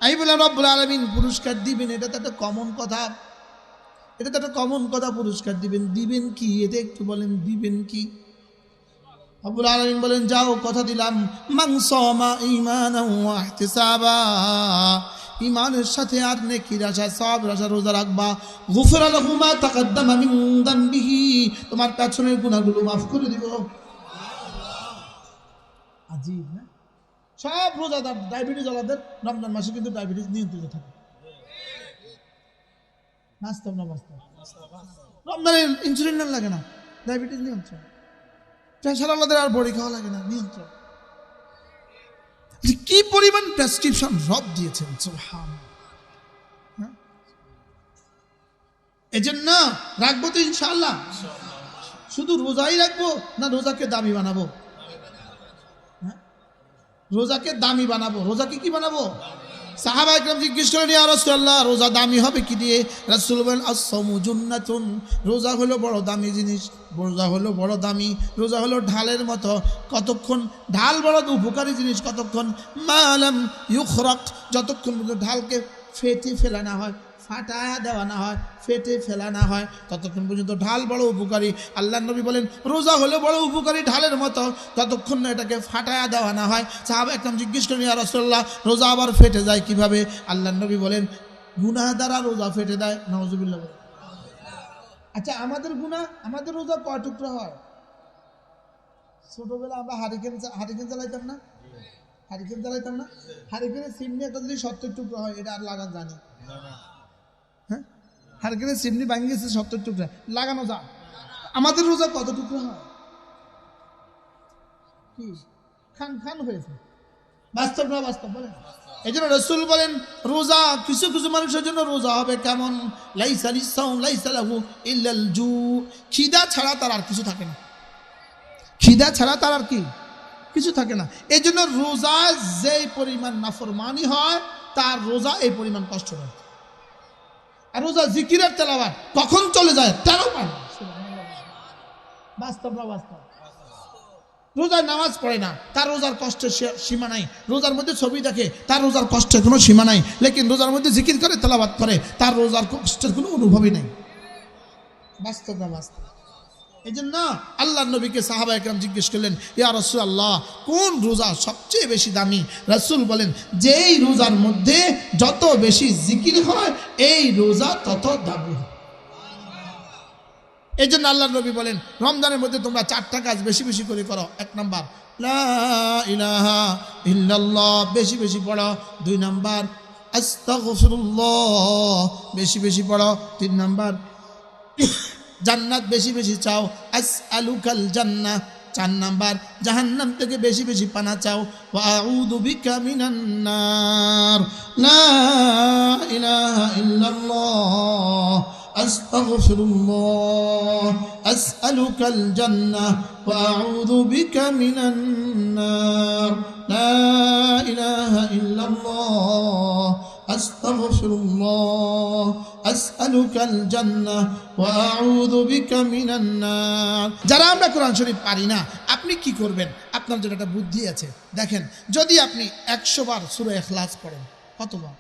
আমি বললাম রব্বুল আলামিন পুরস্কার দিবেন, এটা তো একটা কমন কথা, এটা তো একটা কমন কথা, পুরস্কার দিবেন। দিবেন কি এটা একটু বলেন, দিবেন কি? রব্বুল আলামিন বলেন যাও কথা দিলাম, মান সামা ঈমানান ওয়া ইহতিসাবা, ঈমানের সাথে আর নেকির আশা সওয়াবের আশা রোজা রাখবা, গুফিরা লাহু মা তাকাদ্দামা মিন যানবিহি, তোমার পেছনের গুনাহগুলো মাফ করে দিব। আজীব না? সব রোজাদার ডায়াবেটিস ওয়ালাদের রমজান মাসে কিন্তু ডায়াবেটিস নিয়ন্ত্রিত থাকে। বাস্তব না বাস্তব? রমজানে ইনসুলিন লাগে না, ডায়াবেটিস নিয়ন্ত্রণ। প্রেসার ওয়ালাদের আর বড়ি খাওয়া লাগে না, নিয়ন্ত্রণ। কি পরিমাণ প্রেসক্রিপশন রব দিয়েছেন, সুবহানাল্লাহ। এজন্য রাখবো তো ইনশাআল্লাহ। শুধু রোজাই রাখবো না রোজাকে দামি বানাবো? রোজাকে দামি বানাবো। রোজাকে কি বানাবো? সাহাবা একরাম জিজ্ঞেস করেন, ইয়া রাসূলুল্লাহ রোজা দামি হবে কি দিয়ে? রাসূল বলেন, আস-সাওমু জুন্নাতুন, রোজা হলো বড় দামি জিনিস, রোজা হলো বড় দামি, রোজা হলো ঢালের মতো। কতক্ষণ ঢাল বড় উপকারী জিনিস, কতক্ষণ মালাম ইউখরাক, যতক্ষণ পর্যন্ত ঢালকে ফেটে ফেলা না হয়, ফাটায়া দেওয়া না হয়, ফেটে ফেলা না হয়, ততক্ষণ পর্যন্ত ঢাল বড় উপকারী। আল্লাহ নবী বলেন রোজা হলো বড় উপকারী ঢালের মতো, যতক্ষণ না এটাকে ফাটায়া দেওয়া না হয়। সাহাবা একদম জিজ্ঞেস করেন, ইয়া রাসূলুল্লাহ রোজা আবার ফেটে যায় কিভাবে? আল্লাহ নবী বলেন গুনাহ দ্বারা রোজা ফেটে দেয়। নাউজুবিল্লাহ। আচ্ছা আমাদের গুনাহ, আমাদের রোজা কয় টুকরা হয়? ছোটবেলা আমরা হারিকেন জ্বালাইতাম না? হারিকেনের চিমনি একটা যদি 70 টুকরা হয়, এটা আর লাগান জানি? হ্যাঁ, হারিকেনের চিমনি ভাঙে গেছে 70 টুকরা, লাগানো যায়? আমাদের রোজা কত টুকরা হয়? কি খান খান হয়েছে? বাস্তব না বাস্তব বলেন? এই জন্য রাসূল বলেন রোজা কিছু কিছু মানুষের জন্য রোজা হবে কেমন, লাইসা লিসাউম লাইসা লাহু ইল্লাল জু, খিদা ছাড়া তার আর কিছু থাকে না। খিদা ছাড়া তার আর কি কিছু থাকে না। এই জন্য রোজা যেই পরিমাণ নাফরমানি হয়, তার রোজা এই পরিমাণ কষ্ট হয়। আর রোজা জিকিরের তেলাওয়াত কখন চলে যায় তারও পায় না। বাস্তব না বাস্তব? রোজায় নামাজ পড়ে না, তার রোজার কষ্টের সীমা নাই। রোজার মধ্যে ছবি দেখে, তার রোজার কষ্টের কোনো সীমা নাই। লেকিন রোজার মধ্যে জিকির করে তেলাওয়াত করে, তার রোজার কষ্টের কোনো অনুভবই নাই। বাস্তব না বাস্তব? এই জন্য আল্লাহ নবীকে সাহাবা একরাম জিজ্ঞেস করলেন, ইয়া রাসূলুল্লাহ কোন রোজা সবচেয়ে বেশি দামি? রাসূল বলেন যেই রোজার মধ্যে যত বেশি জিকির হয়, এই রোজা তত দামি। এই জন্য আল্লাহ নবী বলেন রমজানের মধ্যে তোমরা 4টা কাজ বেশি বেশি করে করো। 1 নাম্বার লা ইলাহা ইল্লাল্লাহ, বেশি বেশি পড়ো। 2 নাম্বার আস্তাগফিরুল্লাহ, বেশি বেশি পড়ো। 3 নাম্বার জান্নাত বেশি বেশি চাও, আসআলুকাল জান্নাহ। 4 নাম্বার জাহান্নাম থেকে বেশি বেশি পানা চাও, ওয়া আউযু বিকা মিনান নার, লা ইলাহা ইল্লাল্লাহ আস্তাগফিরুল্লাহ আসআলুকাল জান্নাহ ওয়া আউযু বিকা মিনান নার, লা ইলাহা ইল্লাল্লাহ আস্তাগফিরুল্লাহ আসআলুকাল জান্নাহ ওয়া আউযু বিকা মিনান নার। যারা আমরা কোরআন শরীফ পারি না, আপনি কি করবেন? আপনার জন্য একটা বুদ্ধি আছে। দেখেন, যদি আপনি 100 বার সূরা ইখলাস পড়েন, কতবার?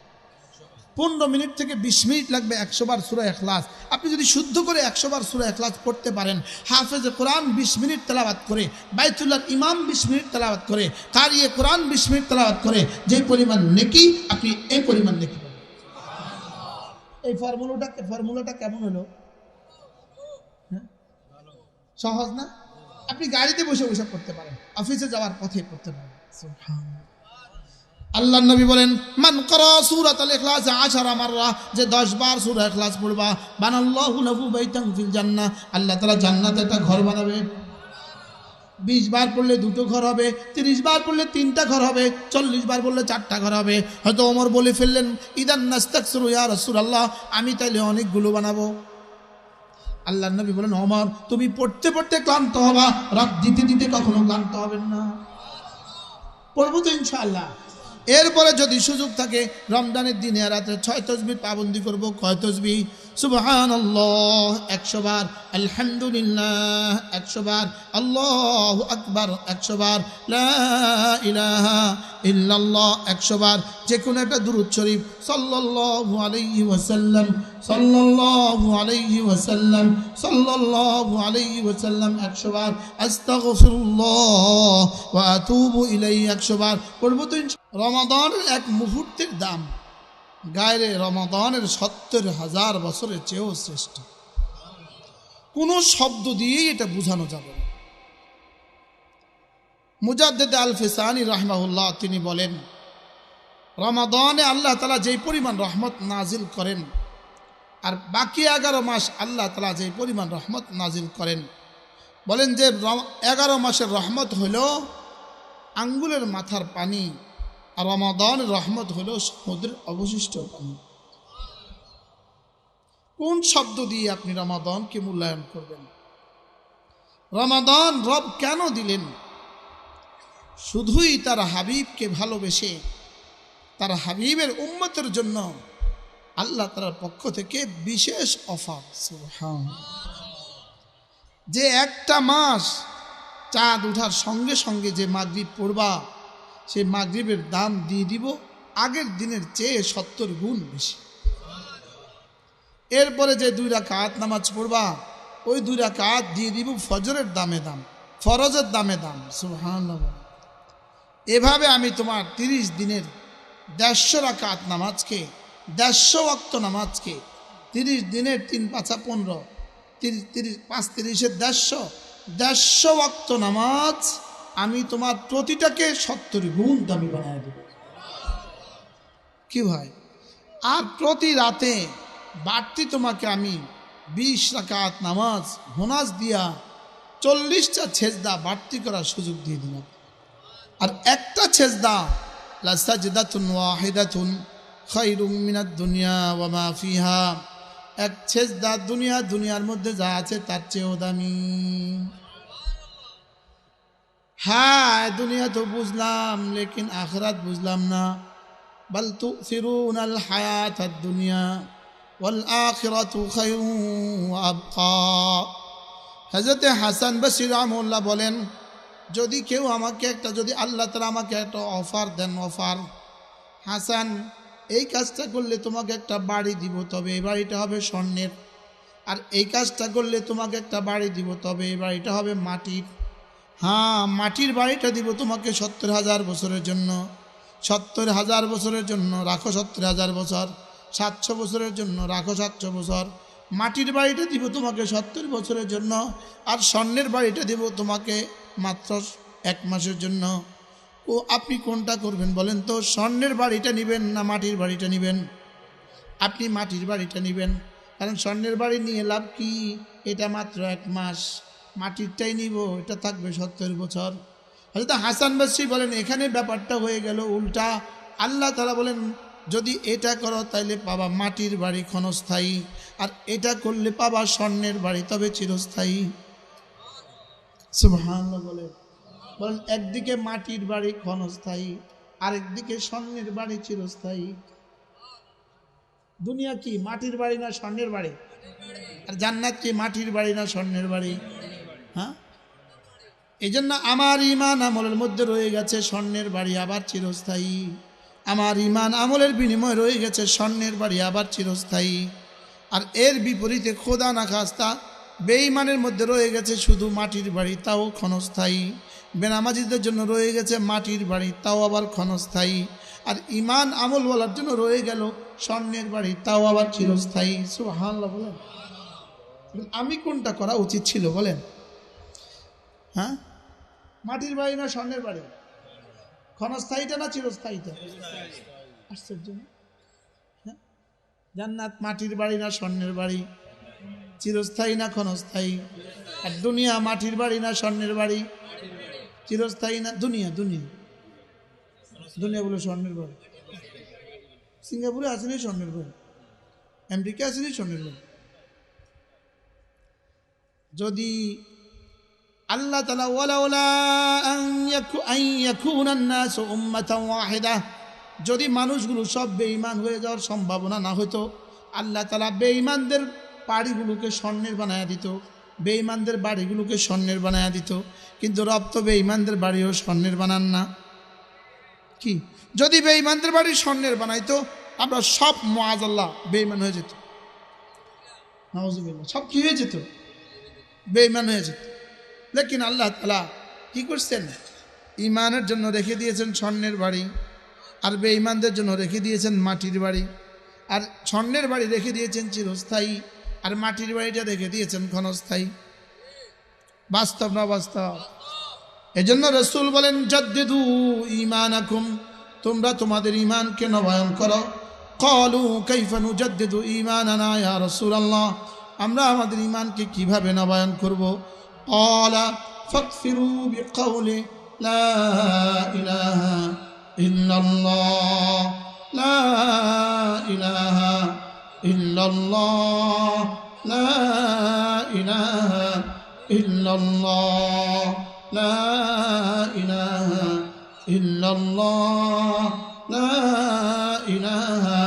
15 মিনিট থেকে 20 মিনিট লাগবে 100 বার সূরা ইখলাস। আপনি যদি শুদ্ধ করে 100 বার সূরা ইখলাস পড়তে পারেন, হাফেজে কোরআন 20 মিনিট তেলাওয়াত করে, বাইতুল্লাহর ইমাম 20 মিনিট তেলাওয়াত করে, কারিয়ে কোরআন 20 মিনিট তেলাওয়াত করে, যে পরিমাণ নেকি আপনি এই পরিমাণ নেকি পাবেন। এই ফর্মুলাটা কেমন হলো? সহজ না? আপনি গাড়িতে বসে বসে পড়তে পারেন, অফিসে যাওয়ার পথে পড়তে পারেন। সুবহানাল্লাহ। আল্লাহ নবী বলেন মান ক্বারা সূরাতুল ইখলাস 10 মাররা, যে 10 বার সূরা ইখলাস পড়বা, বানাল্লাহু লাহু বাইতান ফিল জান্নাহ, আল্লাহ তাআলা জান্নাতে একটা ঘর বানাবে। 20 বার পড়লে 2টো ঘর হবে, 30 বার পড়লে 3টা ঘর হবে, 40 বার পড়লে 4টা ঘর হবে। হয়তো ওমর বলে ফেললেন ইদান নাস্তাকসিরু ইয়া রাসূলুল্লাহ, আমি তাইলে অনেকগুলো বানাবো। আল্লাহ নবী বলেন ওমর তুমি পড়তে পড়তে ক্লান্ত হবা, রাত দিতে দিতে কখনো ক্লান্ত হবেন না। পড়বো তো ইনশাআল্লাহ। এরপরে যদি সুযোগ থাকে রমজানের দিনে রাতে 6 তাসবিহ পাবন্দি করব। কয় তাসবিহ? সুবহানাল্লাহ 100 বার, আলহামদুলিল্লাহ 100 বার, আল্লাহু আকবার 100 বার, লা ইলাহা ইল্লাল্লাহ 100 বার, যে কোনো একটা দুরূদ শরীফ সাল্লাল্লাহু আলাইহি ওয়াসাল্লাম, সাল্লাল্লাহু আলাইহি ওয়াসাল্লাম, সাল্লাল্লাহু আলাইহি ওয়াসাল্লাম 100 বার, আস্তাগফিরুল্লাহ ওয়া আতুবু ইলাইহি 100 বার পড়ব তো। রমাদানের এক মুহূর্তের দাম গায়রে রমাদানের 70,000 বছরের চেয়েও শ্রেষ্ঠ। কোনো শব্দ দিয়েই এটা বোঝানো যাবে না। মুজাদ্দিদ আল ফিসানি রাহমাহুল্লাহ তিনি বলেন, রমাদানে আল্লাহ তাআলা যেই পরিমাণ রহমত নাজিল করেন, আর বাকি 11 মাস আল্লাহ তাআলা যেই পরিমাণ রহমত নাজিল করেন, বলেন যে 11 মাসের রহমত হইল আঙ্গুলের মাথার পানি, আর রমাদানের রহমত হইল সমুদ্রের অবশিষ্ট পানি। কোন শব্দ দিয়ে আপনি রমাদানকে মূল্যায়ন করবেন? রমাদান রব কেন দিলেন? শুধুই তার হাবিবকে ভালোবেসে তার হাবিবের উম্মতের জন্য আল্লাহ তাআলার পক্ষ থেকে বিশেষ অফার। সুবহানাল্লাহ। যে একটা মাস চাঁদ ওঠার সঙ্গে সঙ্গে যে মাগরিব পড়বা, সেই মাগরিবের দাম দিয়ে দিব আগের দিনের চেয়ে 70 গুণ বেশি। এরপরে যে 2 রাকাত নামাজ পড়বা, ওই 2 রাকাত দিয়ে দিব ফজরের দামে দাম, ফরজের দামে দাম। সুবহানাল্লাহ। এভাবে আমি তোমার 30 দিনের 150 রাকাত নামাজকে, 150 ওয়াক্ত নামাজকে, 30 দিনের 3 5 15, 5 30 150 ওয়াক্ত নামাজ আমি তোমার প্রতিটাকে 70 গুণ দামি বানায় দেব। কি ভাই? আর প্রতি রাতে বাড়তি তোমাকে আমি 20 রাকাত নামাজ হোনাজ দিয়া 40টা সেজদা বাড়তি করার সুযোগ দিয়ে দিলাম। আর একটা সেজদা লা সাজদাতুন ওয়াহিদাতুন খায়রুম মিনাদ দুনিয়া ওয়া মা ফিহা, এক সেজদা দুনিয়ার মধ্যে যা আছে তার চেয়েও দামি। হ্যাঁ, দুনিয়া তো বুঝলাম, লেকিন আখিরাত বুঝলাম না। বাল তুসিরুনাল হায়াতাদ দুনিয়া ওয়াল আখিরাতু খায়রুন ওয়া আবকা। হযরত হাসান বসরি রাহমাহুল্লাহ বলেন, যদি কেউ আমাকে একটা, যদি আল্লাহ তাআলা আমাকে একটা অফার দেন, অফার, হাসান এই কাজটা করলে তোমাকে একটা বাড়ি দিব, তবে এই বাড়িটা হবে স্বর্ণের, আর এই কাজটা করলে তোমাকে একটা বাড়ি দিব, তবে এই বাড়িটা হবে মাটির। হ্যাঁ, মাটির বাড়িটা দিব তোমাকে 70,000 বছরের জন্য, 70,000 বছরের জন্য রাখো 70,000 বছর, 700 বছরের জন্য রাখো 700 বছর। মাটির বাড়িটা দিব তোমাকে 70 বছরের জন্য, আর স্বর্ণের বাড়িটা দিব তোমাকে মাত্র 1 মাসের জন্য। ও আপনি কোনটা করবেন বলেন তো? স্বর্ণের বাড়িটা নেবেন না মাটির বাড়িটা নেবেন? আপনি মাটির বাড়িটা নেবেন, কারণ স্বর্ণের বাড়ি নিয়ে লাভ কি? এটা মাত্র 1 মাস। মাটিরটাই নিব, এটা থাকবে 70 বছর। হযরত হাসান বসরি বলেন, এখানে ব্যাপারটা হয়ে গেল উল্টা। আল্লাহ তাআলা বলেন, যদি এটা করো তাইলে পাবা মাটির বাড়ি ক্ষণস্থায়ী, আর এটা করলে পাবা স্বর্ণের বাড়ি, তবে চিরস্থায়ী। সুবহানাল্লাহ। বলেন একদিকে মাটির বাড়ি ক্ষণস্থায়ী, আরেকদিকে স্বর্ণের বাড়ি চিরস্থায়ী। দুনিয়া কি মাটির বাড়ি না স্বর্ণের বাড়ি? আর জান্নাত কি মাটির বাড়ি না স্বর্ণের বাড়ি? হ্যাঁ, এই জন্য আমার ঈমান আমলের মধ্যে রয়ে গেছে স্বর্ণের বাড়ি আবার চিরস্থায়ী। আমার ঈমান আমলের বিনিময়ে রয়ে গেছে স্বর্ণের বাড়ি আবার চিরস্থায়ী। আর এর বিপরীতে খোদা না খাস্তা বেঈমানের মধ্যে রয়ে গেছে শুধু মাটির বাড়ি, তাও ক্ষণস্থায়ী। বেনামাজিদের জন্য রয়ে গেছে মাটির বাড়ি, তাও আবার ক্ষণস্থায়ী। আর ঈমান আমলওয়ালার জন্য রয়ে গেল স্বর্ণের বাড়ি, তাও আবার চিরস্থায়ী। সুবহানাল্লাহ। বলেন আমি কোনটা করা উচিত ছিল বলেন? হ্যাঁ, মাটির বাড়ি না স্বর্ণের বাড়ি? ক্ষণস্থায়ীটা না চিরস্থায়ীটা? আশ্চর্য। হ্যাঁ, জান্নাত মাটির বাড়ি না স্বর্ণের বাড়ি? চিরস্থায়ী না ক্ষণস্থায়ী? আর দুনিয়া মাটির বাড়ি না স্বর্ণের বাড়ি? চিরস্থায়ী না? দুনিয়া বলে স্বর্ণের বাড়ি। সিঙ্গাপুরে আসেনি স্বর্ণের বাড়ি, আমেরিকা আসেনি স্বর্ণের বাড়ি। যদি আল্লাহ তাআলা ওয়ালাউলা আন ইয়াকুনান নাসু উম্মাতান ওয়াহিদা, যদি মানুষগুলো সব বেঈমান হয়ে যাওয়ার সম্ভাবনা না হতো, আল্লাহ তাআলা বেঈমানদের বাড়িগুলোকে স্বর্ণের বানায়া দিত, বেঈমানদের বাড়িগুলোকে স্বর্ণের বানায়া দিত। কিন্তু রব তো বেঈমানদের বাড়িও স্বর্ণের বানান না। কি যদি বেঈমানদের বাড়ি স্বর্ণের বানাইতো, আমরা সব মুআযাল্লাহ বেঈমান হয়ে যেত, নাউযুবিল্লাহ, সব কি হয়ে যেত? বেঈমান হয়ে যেত। লেকিন আল্লাহ তাআলা কি করছেন? ঈমানের জন্য রেখে দিয়েছেন স্বর্ণের বাড়ি, আর বেঈমানদের জন্য রেখে দিয়েছেন মাটির বাড়ি। আর স্বর্ণের বাড়ি রেখে দিয়েছেন চিরস্থায়ী, আর মাটির বাড়িটা রেখে দিয়েছেন ক্ষণস্থায়ী। বাস্তব না বাস্তব? এজন্য রাসূল বলেন, জাদ্দিদু ঈমানাকুম, তোমরা তোমাদের ঈমানকে নবায়ন করো। ক্বালু কাইফা নুজাদ্দিদু ঈমানানা ইয়া রাসূলুল্লাহ, আমরা আমাদের ঈমানকে কিভাবে নবায়ন করব? ক্বালা ফাকফিরু বিকাউলি লা ইলাহা ইল্লাল্লাহ, লা ইলাহা ইল্লাল্লাহ, লা ইলাহা ইল্লাল্লাহ, লা ইলাহা ইল্লাল্লাহ, লা ইলাহা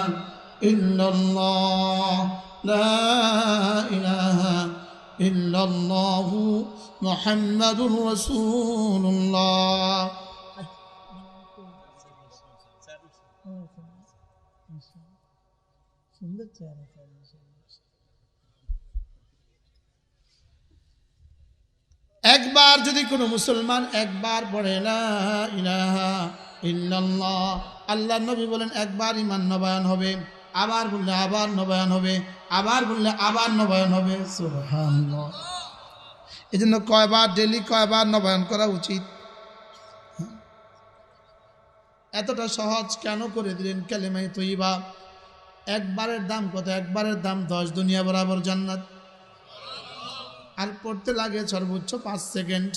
ইল্লাল্লাহ, লা ইলাহা ইল্লাল্লাহু মুহাম্মাদুর রাসূলুল্লাহ। একবার যদি কোনো মুসলমান একবার পড়ে লা ইলাহা ইল্লাল্লাহ, আল্লাহর নবী বলেন একবার ঈমান নবায়ন হবে, আবার বললে আবার নবায়ন হবে, আবার বললে আবার নবায়ন হবে। সুবহানাল্লাহ। এজন্য কয়বার ডেইলি কয়বার নবায়ন করা উচিত? এতটা সহজ কেন করে দিলেন কালেমায়ে তয়্যিবা? একবারের দাম কত? একবারের দাম 10 দুনিয়া বরাবর জান্নাত। আর পড়তে লাগে সর্বোচ্চ 5 সেকেন্ড।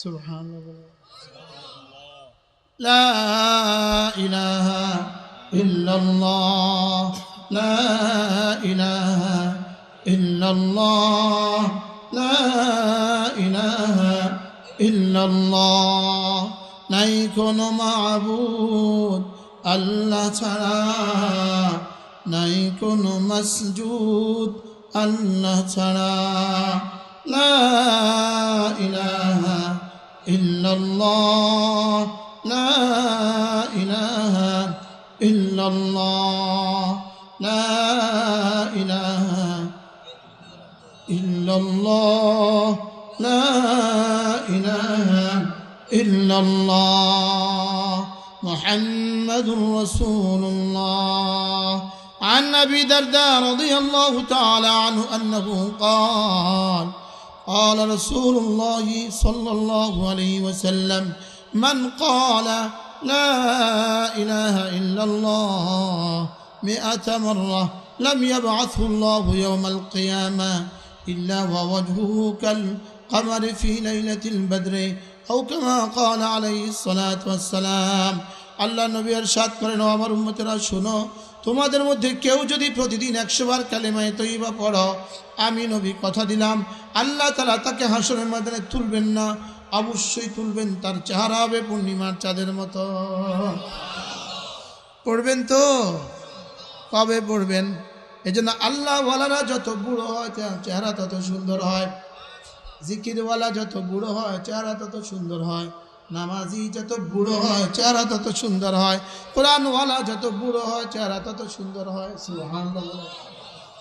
সুবহানাল্লাহ। লা ইলাহা ইল্লাল্লাহ, লা ইলাহা ইল্লাল্লাহ, লা ইলাহা ইল্লাল্লাহ। নাই কোনো মাবুদ আল্লাহ ছাড়া, নাই কোনো মাসজুদ আল্লাহ ছাড়া। লা ইলাহা ইল্লাল্লাহ, লা ইলাহা ইল্লাল্লাহ, লা ইলাহা ইল্লাল্লাহ, লা ইলাহা ইল্লাল্লাহ মুহাম্মাদুর রাসূলুল্লাহ। عن أبي الدرداء رضي الله تعالى عنه أنه قال قال رسول الله صلى الله عليه وسلم من قال لا إله إلا الله 100 مرة لم يبعثه الله يوم القيامة إلا ووجهه كالقمر في ليلة البدر أو كما قال عليه الصلاة والسلام। আল্লাহ নবী ইরশাদ করেন, ও আমার উম্মতেরা শোনো, তোমাদের মধ্যে কেউ যদি প্রতিদিন 100 বার কালেমায়ে তয়্যিবা পড়ো, আমি নবী কথা দিলাম আল্লাহ তাআলা তাকে হাসরের ময়দানে তুলবেন না, অবশ্যই তুলবেন, তার চেহারা হবে পূর্ণিমার চাঁদের মতো। পড়বেন তো? কবে পড়বেন? এজন্য আল্লাহ ওয়ালারা যত বুড়ো হয় চেহারা তত সুন্দর হয়, জিকিরওয়ালা যত বুড়ো হয় চেহারা তত সুন্দর হয়, নামাজি যত বুড়ো হয় চেহারা তত সুন্দর হয়, কোরআনওয়ালা যত বুড়ো হয় চেহারা তত সুন্দর হয়। সুবহানাল্লাহ।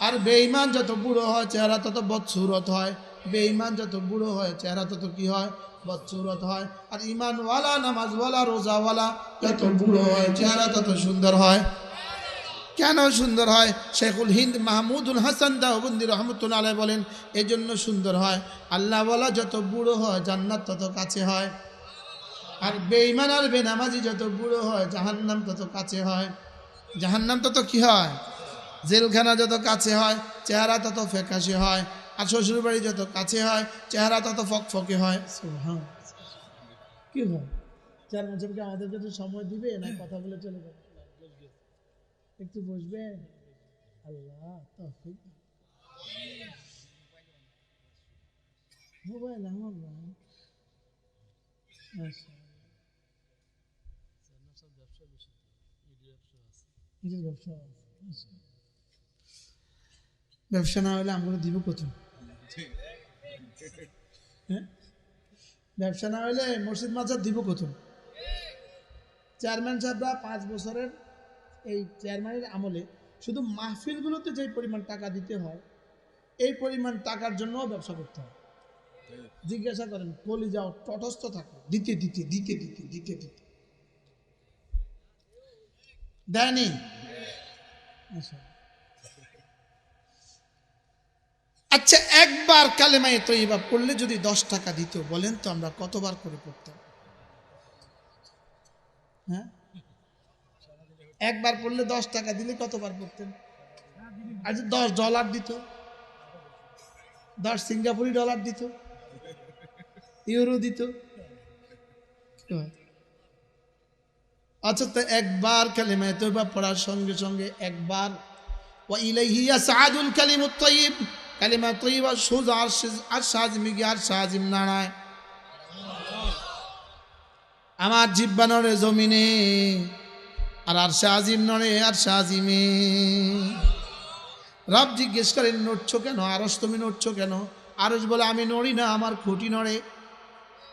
আর বেঈমান যত বুড়ো হয় চেহারা তত বদসুরত হয়, বেঈমান যত বুড়ো হয় চেহারা তত কি হয়? বদসুরত হয়। আর ঈমানওয়ালা, নামাজওয়ালা, রোজাওয়ালা যত বুড়ো হয় চেহারা তত সুন্দর হয়। কেন সুন্দর হয়? শেখুল হিন্দ মাহমুদুল হাসান দেওবন্দি রহমতুল্লাহ আলাইহি বলেন, এজন্য সুন্দর হয়, আল্লাহওয়ালা যত বুড়ো হয় জান্নাত তত কাছে হয়, আর বেঈমান আর বেনামাজি যত বুড়ো হয় জাহান্নাম তত কাছে হয়। জাহান্নাম তত কি হয়? জেলখানা যত কাছে হয় চেহারা তত ফ্যাকাশে হয়, আর শ্বশুর বাড়ি যত কাছে হয় চেহারা তত ফকফকে হয়। কি হয়? 4 বছরকে আমাদের জন্য সময় দিবে না কথা বলে চলে যাবে? একটু বসবেন? আল্লাহ তৌফিক। মোবাইল আমার ভাই নিজের ব্যবসা ব্যবসা না হলে আমরা দিব কত? হ্যাঁ, ব্যবসা না হলে মসজিদ মাজার দিব কত? চেয়ারম্যান সাহেবরা 5 বছরের এই চেয়ারম্যানের আমলে শুধু মাহফিলগুলোতে যে পরিমাণ টাকা দিতে হয়, এই পরিমাণ টাকার জন্য ব্যবসা করতে হয়। জিজ্ঞাসা করেন, কলি যাও তটস্থ থাকে, দিতে দিতে দিতে দিতে দিতে দিতে দেয়নি। আচ্ছা, একবার কালেমায়ে তয়্যিবা পড়লে যদি 10 টাকা দিত, বলেন তো আমরা কতবার করে পড়তাম? হ্যাঁ, একবার পড়লে 10 টাকা দিলে কতবার পড়তেন? আর যদি $10 দিত, 10 সিঙ্গাপুরি ডলার দিত, ইউরো দিত, আচ্ছা তো একবার কালেমায়ে তয়্যিবা পড়ার সঙ্গে সঙ্গে একবার ওয়া ইলাইহি ইয়াসআদুল কালিমুত তাইয়্যিব, কালিমা তয়্যিবা সোজা আরশ আজিমে গিয়ে আরশ আজিম নাড়ায়। আমার জিহ্বা নড়ে জমিনে, আর আরশ আজিম নড়ে আরশ আজিমে। রব জিজ্ঞেস করেন, নড়ছো কেন? আরশ তুমি নড়ছো কেন? আরশ বলে, আমি নড়ি না, আমার খুঁটি নড়ে।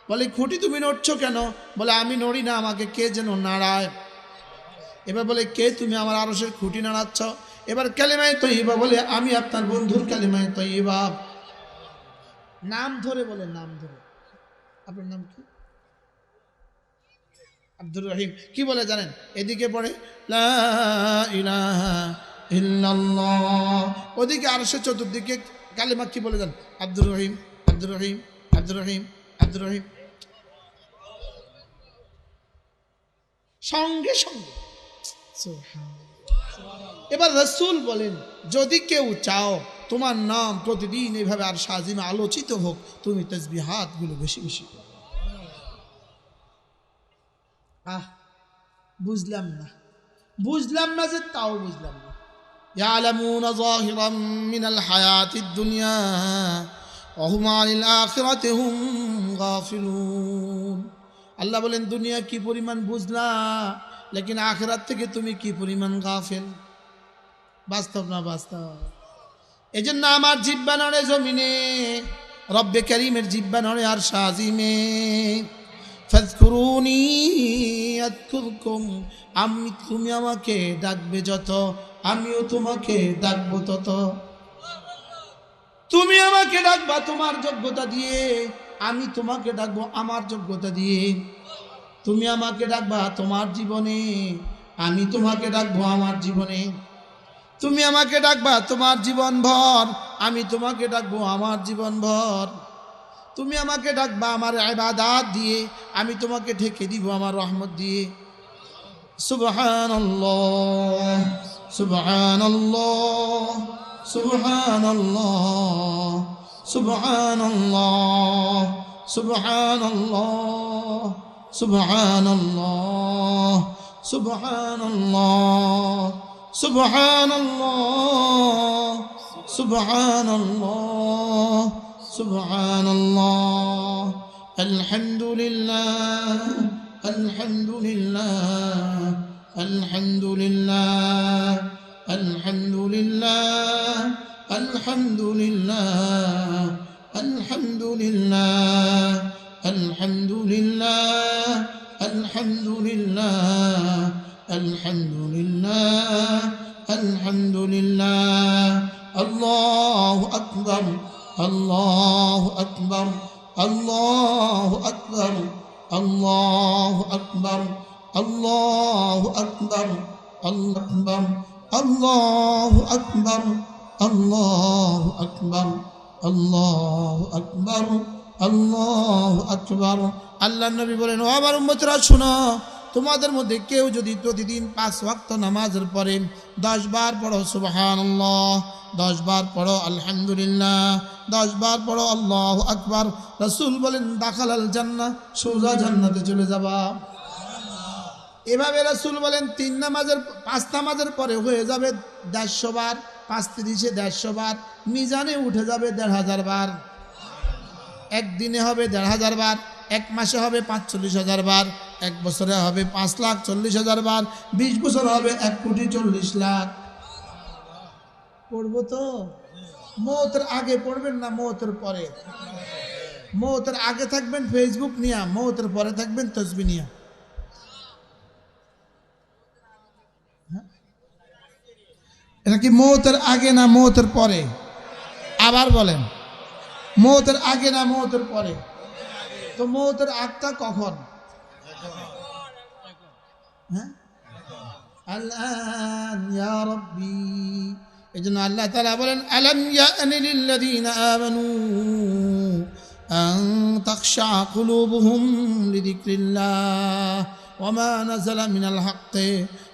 বলে, খুঁটি তুমি নড়ছো কেন? বলে, আমি নড়ি না, আমাকে কে যেন নাড়ায়। এবার বলে, কে তুমি? আমার আরশের খুঁটি নাড়াচ্ছ। এবার কালেমায়ে তয়্যিবা বলে, আমি আপনার বন্ধুর কালেমায়ে তয়্যিবা। নাম ধরে বলে, নাম ধরে। আপনার নাম কি? আব্দুর রহিম। কি বলে জানেন? এদিকে পড়ে লা ইলাহা ইল্লাল্লাহ, ওদিকে আরশের চতুর্দিকে কালেমা কি বলে জানেন? আব্দুর রহিম, আব্দুর রহিম, আব্দুর রহিম, আব্দুর রহিম, সঙ্গে সঙ্গে। এবার রাসূল বলেন, যদি কেউ চাও তোমার নাম প্রতিদিন এইভাবে আরশ আজিমে আলোচিত হোক, তুমি তাসবিহাত গুলো বেশি বেশি করো। বুঝলাম না, বুঝলাম না যে তাও বুঝলাম না। ইয়ালামুনা যাহিরাম মিনাল হায়াতিদ দুনিয়া ওয়া হুম আনিল আখিরাতি হুম গাফিলুন। আল্লাহ বলেন, দুনিয়া কি পরিমাণ বুঝলা, লেকিন আখিরাত থেকে তুমি কি পরিমাণ গাফিল। বাস্তব না বাস্তব? এজন্য আমার জিহ্বা নড়ে জমিনে, রব্বে কারীমের জিহ্বা নড়ে আরশ আজিমে। ফাযকুরুনি আযকুরকুম, তুমি আমাকে ডাকবে যত, আমিও তোমাকে ডাকবো তত। তুমি আমাকে ডাকবা তোমার যোগ্যতা দিয়ে, আমি তোমাকে ডাকবো আমার যোগ্যতা দিয়ে। তুমি আমাকে ডাকবা তোমার জীবনে, আমি তোমাকে ডাকবো আমার জীবনে। তুমি আমাকে ডাকবা তোমার জীবন ভর, আমি তোমাকে ডাকবো আমার জীবন ভর। তুমি আমাকে ডাকবা আমার ইবাদত দিয়ে, আমি তোমাকে ঢেকে দিব আমার রহমত দিয়ে। সুবহানাল্লাহ, সুবহানাল্লাহ, সুবহানাল্লাহ, সুবহানাল্লাহ, সুবহানাল্লাহ, সুবহানাল্লাহ, সুবহানাল্লাহ, সুবহানাল্লাহ, সুবহানাল্লাহ, সুবহানাল্লাহ। আলহামদুলিল্লাহ, আলহামদুলিল্লাহ, আলহামদুলিল্লাহ, আলহামদুলিল্লাহ, আলহামদুলিল্লাহ, আলহামদুলিল্লাহ, আলহামদুলিল্লাহ, আলহামদুলিল্লাহ, আলহামদুলিল্লাহ, আলহামদুলিল্লাহ। আল্লাহু আকবার, আল্লাহু আকবার, আল্লাহু আকবার, আল্লাহু আকবার, আল্লাহু আকবার, আল্লাহু আকবার, আল্লাহু আকবার, আল্লাহু আকবার, আল্লাহু আকবার। আল্লাহর নবী বলেন, ও আমার উম্মতরা শুনো, তোমাদের মধ্যে কেউ যদি প্রতিদিন 5 ওয়াক্ত নামাজের পরে 10 বার পড়ো সুবহানাল্লাহ, 10 বার পড়ো আলহামদুলিল্লাহ, 10 বার পড়ো আল্লাহু আকবার, রাসূল বলেন দাখালাল জান্নাহ, সোজা জান্নাতে চলে যাবা। এভাবে রাসূল বলেন 5 নামাজের পরে হয়ে যাবে 150 বার, 5 × 30 150 বার, মিজানে উঠে যাবে 1500 বার। একদিনে হবে 1500 বার, এক মাসে হবে 45,000 বার, এক বছরে হবে 5,40,000 বার, 20 বছর হবে 1,40,00,000। পড়বো তো। মৌতের আগে পড়বেন না মৌতের পরে? মৌতের আগে থাকবেন ফেসবুক নিয়া, মৌতের পরে থাকবেন তসবিহ নিয়া। এটা কি মৌতের আগে না মৌতের পরে? আবার বলেন, মৌতের আগে না মৌতের পরে? তো মৌতের আগটা কখন? হ্যাঁ, আল্লাহ ইয়া রাব্বি। এজন্য আল্লাহ তাআলা বলেন, আলাম ইয়ানি লিল্লাযীনা আমানু আন তাখশা কুলুবুহুম লিযিকরিল্লাহ ওয়া মা নাযালা মিনাল হক।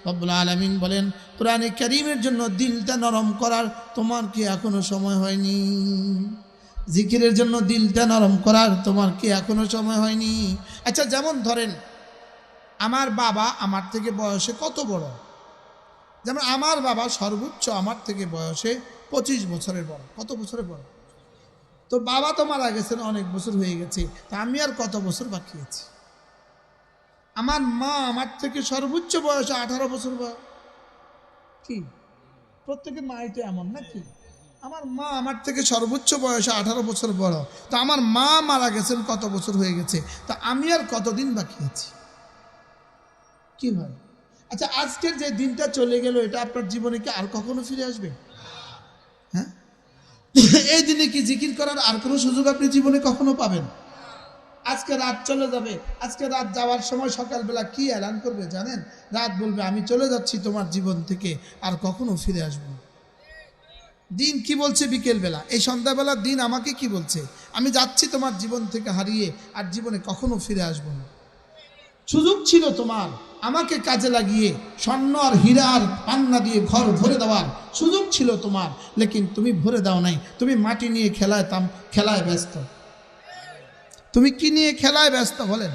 রব্বুল আলামিন বলেন, কোরআনে কারীমের জন্য দিলটা নরম করার তোমার কি এখনো সময় হয়নি? জিকিরের জন্য দিলটা নরম করার তোমার কি এখনো সময় হয়নি? আচ্ছা, যেমন ধরেন আমার বাবা আমার থেকে বয়সে কত বড়? যেমন আমার বাবা সর্বোচ্চ আমার থেকে বয়সে 25 বছরের বড়। কত বছরের বড়? তো বাবা তো মারা গেছেন, অনেক বছর হয়ে গেছে, তা আমি আর কত বছর বাকি আছি? আমার মা আমার থেকে সর্বোচ্চ বয়সে 18 বছর বয়স। কি প্রত্যেকের মাই তো এমন নাকি? আমার মা আমার থেকে সর্বোচ্চ বয়সে 18 বছর বড়। তো আমার মা মারা গেছেন কত বছর হয়ে গেছে, তা আমি আর কতদিন বাকি আছি? কি ভাই? আচ্ছা, আজকের যে দিনটা চলে গেল, এটা আপনার জীবনে কি আর কখনো ফিরে আসবে? হ্যাঁ, এই দিনে কি জিকির করার আর কোনো সুযোগ আপনি জীবনে কখনো পাবেন? আজকে রাত চলে যাবে, আজকে রাত যাওয়ার সময় সকালবেলা কি এলান করবে জানেন? রাত বলবে, আমি চলে যাচ্ছি তোমার জীবন থেকে, আর কখনো ফিরে আসবো না। দিন কি বলছে বিকেলবেলা, এই সন্ধ্যাবেলার দিন আমাকে কি বলছে? আমি যাচ্ছি তোমার জীবন থেকে হারিয়ে, আর জীবনে কখনো ফিরে আসবো না। সুযোগ ছিল তোমার আমাকে কাজে লাগিয়ে স্বর্ণ আর হীরা আর পান্না দিয়ে ঘর ভরে দেওয়ার সুযোগ ছিল তোমার, লেকিন তুমি ভরে দাও নাই। তুমি মাটি নিয়ে খেলায় ব্যস্ত। তুমি কি নিয়ে খেলায় ব্যস্ত বলেন?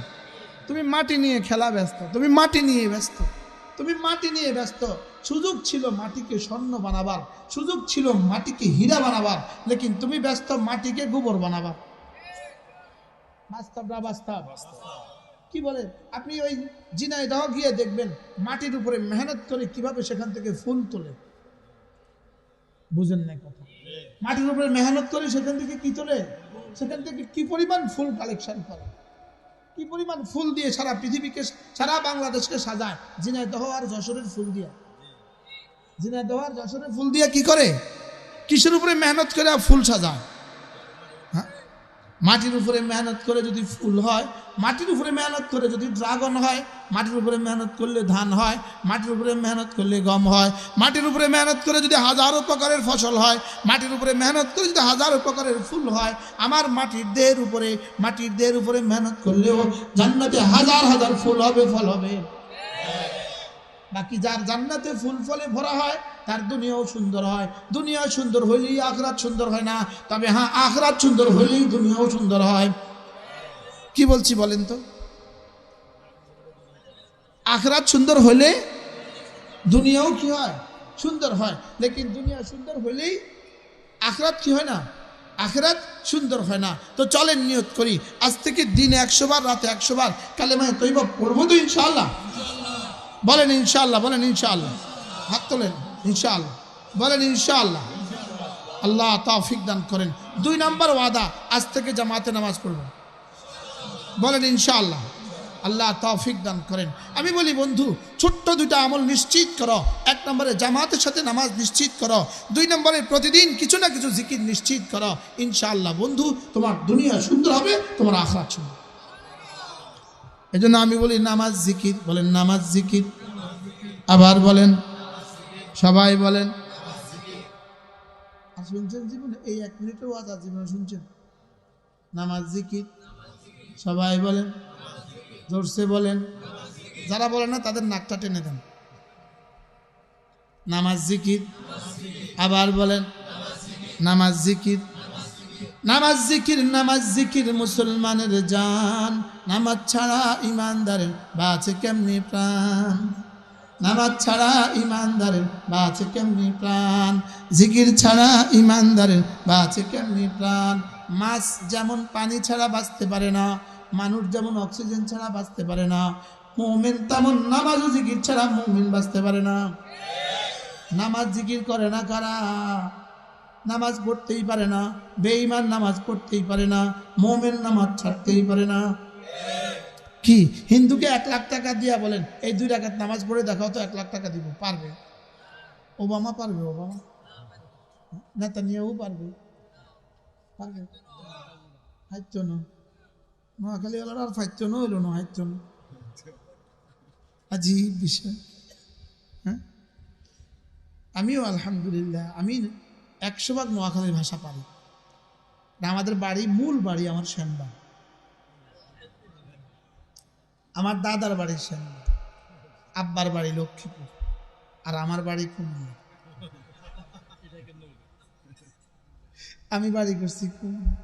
তুমি মাটি নিয়ে খেলা ব্যস্ত, তুমি মাটি নিয়ে ব্যস্ত, তুমি মাটি নিয়ে ব্যস্ত। সুযোগ ছিল মাটিকে স্বর্ণ বানাবার, সুযোগ ছিল মাটিকে হীরা বানাবার, লেকিন তুমি ব্যস্ত মাটিকে গোবর বানাবার। বাস্তব না বাস্তব? কি বলে? আপনি ওই ঝিনাইদহ গিয়ে দেখবেন মাটির উপরে মেহনত করে কিভাবে সেখান থেকে ফুল তোলে। বুঝেন না কথা? মাটির উপরে মেহনত করে সেখান থেকে কি তোলে, সেখান থেকে কি পরিমাণ ফুল কালেকশন করে, কি পরিমাণ ফুল দিয়ে সারা পৃথিবীকে, সারা বাংলাদেশকে সাজায়। ঝিনাইদহ আর যশোরের ফুল দিয়া, ঝিনাইদহ আর যশোরের ফুল দিয়া কি করে, কিসের উপরে মেহনত করে ফুল সাজায়? হ্যাঁ, মাটির উপরে মেহনত করে যদি ফুল হয়, মাটির উপরে মেহনত করে যদি ড্রাগন হয়, মাটির উপরে মেহনত করলে ধান হয়, মাটির উপরে মেহনত করলে গম হয়, মাটির উপরে মেহনত করে যদি হাজারো প্রকারের ফসল হয়, মাটির উপরে মেহনত করে যদি হাজারো প্রকারের ফুল হয়। আমার মাটির দেহের উপরে মেহনত করলেও জান্নাতে হাজার হাজার ফুল হবে, ফল হবে। বাকি যার জান্নাতে ফুল ফলে ভরা হয় তার দুনিয়াও সুন্দর হয়। দুনিয়া সুন্দর হইলেই আখিরাত সুন্দর হয় না, তবে হ্যাঁ, আখিরাত সুন্দর হইলেই দুনিয়াও সুন্দর হয়। কি বলছি বলেন তো? আখিরাত সুন্দর হইলে দুনিয়াও কি হয়, সুন্দর হয়। লেকিন দুনিয়া সুন্দর হইলেই আখিরাত কি হয় না, আখিরাত সুন্দর হয় না। তো চলেন নিয়ত করি, আজ থেকে দিনে 100 বার, রাতে 100 বার কালেমা তৈবা পড়বো তো ইনশাআল্লাহ। বলেন ইনশাআল্লাহ, বলেন ইনশাআল্লাহ, হাত তোলেন ইনশাআল্লাহ, বলেন ইনশাআল্লাহ। আল্লাহ তৌফিক দান করেন। 2 নম্বর ওয়াদা, আজ থেকে জামাতে নামাজ পড়ব। বলেন ইনশাআল্লাহ, আল্লাহ তৌফিক দান করেন। আমি বলি বন্ধু, ছোট্ট 2টা আমল নিশ্চিত করো। 1 নম্বরে জামাতের সাথে নামাজ নিশ্চিত করো, 2 নম্বরে প্রতিদিন কিছু না কিছু জিকির নিশ্চিত করো। ইনশাআল্লাহ বন্ধু, তোমার দুনিয়া সুন্দর হবে, তোমার আখিরাত সুন্দর। এজন্য আমি বলি নামাজ জিকির। বলেন নামাজ জিকির। আবার বলেন, সবাই বলেন। আর শুনছেন জীবনে এই 1 মিনিটের ওয়াজ আর জীবনে শুনছেন? নামাজ জিকির। সবাই বলেন, জোরসে বলেন। যারা বলেন না তাদের নাকটা টেনে দেন। নামাজ জিকির। আবার বলেন, নামাজ জিকির। নামাজ জিকির, নামাজ জিকির মুসলমানের জান। নামাজ ছাড়া ইমানদারের বাঁচে কেমনি প্রাণ। নামাজ ছাড়া ইমানদারের বাঁচে কেমনি প্রাণ। জিকির ছাড়া ইমানদারের বাঁচে কেমনি প্রাণ। মাছ যেমন পানি ছাড়া বাঁচতে পারে না, মানুষ যেমন অক্সিজেন ছাড়া বাঁচতে পারে না, মুমিন তেমন নামাজ ও জিকির ছাড়া মুমিন বাঁচতে পারে না। নামাজ জিকির করে না কারা? নামাজ পড়তেই পারে না, বেঈমান নামাজ পড়তেই পারে না, মুমিন নামাজ ছাড়তেই পারে না। কি হিন্দুকে 1 লাখ টাকা দিয়া বলেন এই 2 রাকাত নামাজ পড়ে দেখাও তো, 1 লাখ টাকা দিব, পারবে? ওবামা পারবে? ওবামা, নেতানিয়াহু পারবে? পারবে? হাইতো না, নোয়াখালী এলাকার আর ফাইতো না, হইল না, হাইতো না। আজীব বিষয়। হ্যাঁ, আমিও আলহামদুলিল্লাহ আমি 100% নোয়াখালীর ভাষা পারি। আমাদের বাড়ি, মূল বাড়ি আমার শ্যামবাগ, আমার দাদার বাড়ি শ্যামবাগ, আব্বার বাড়ি লক্ষ্মীপুর, আর আমার বাড়ি কুমিল্লা। আমি বাড়ি করছি কুমিল্লা,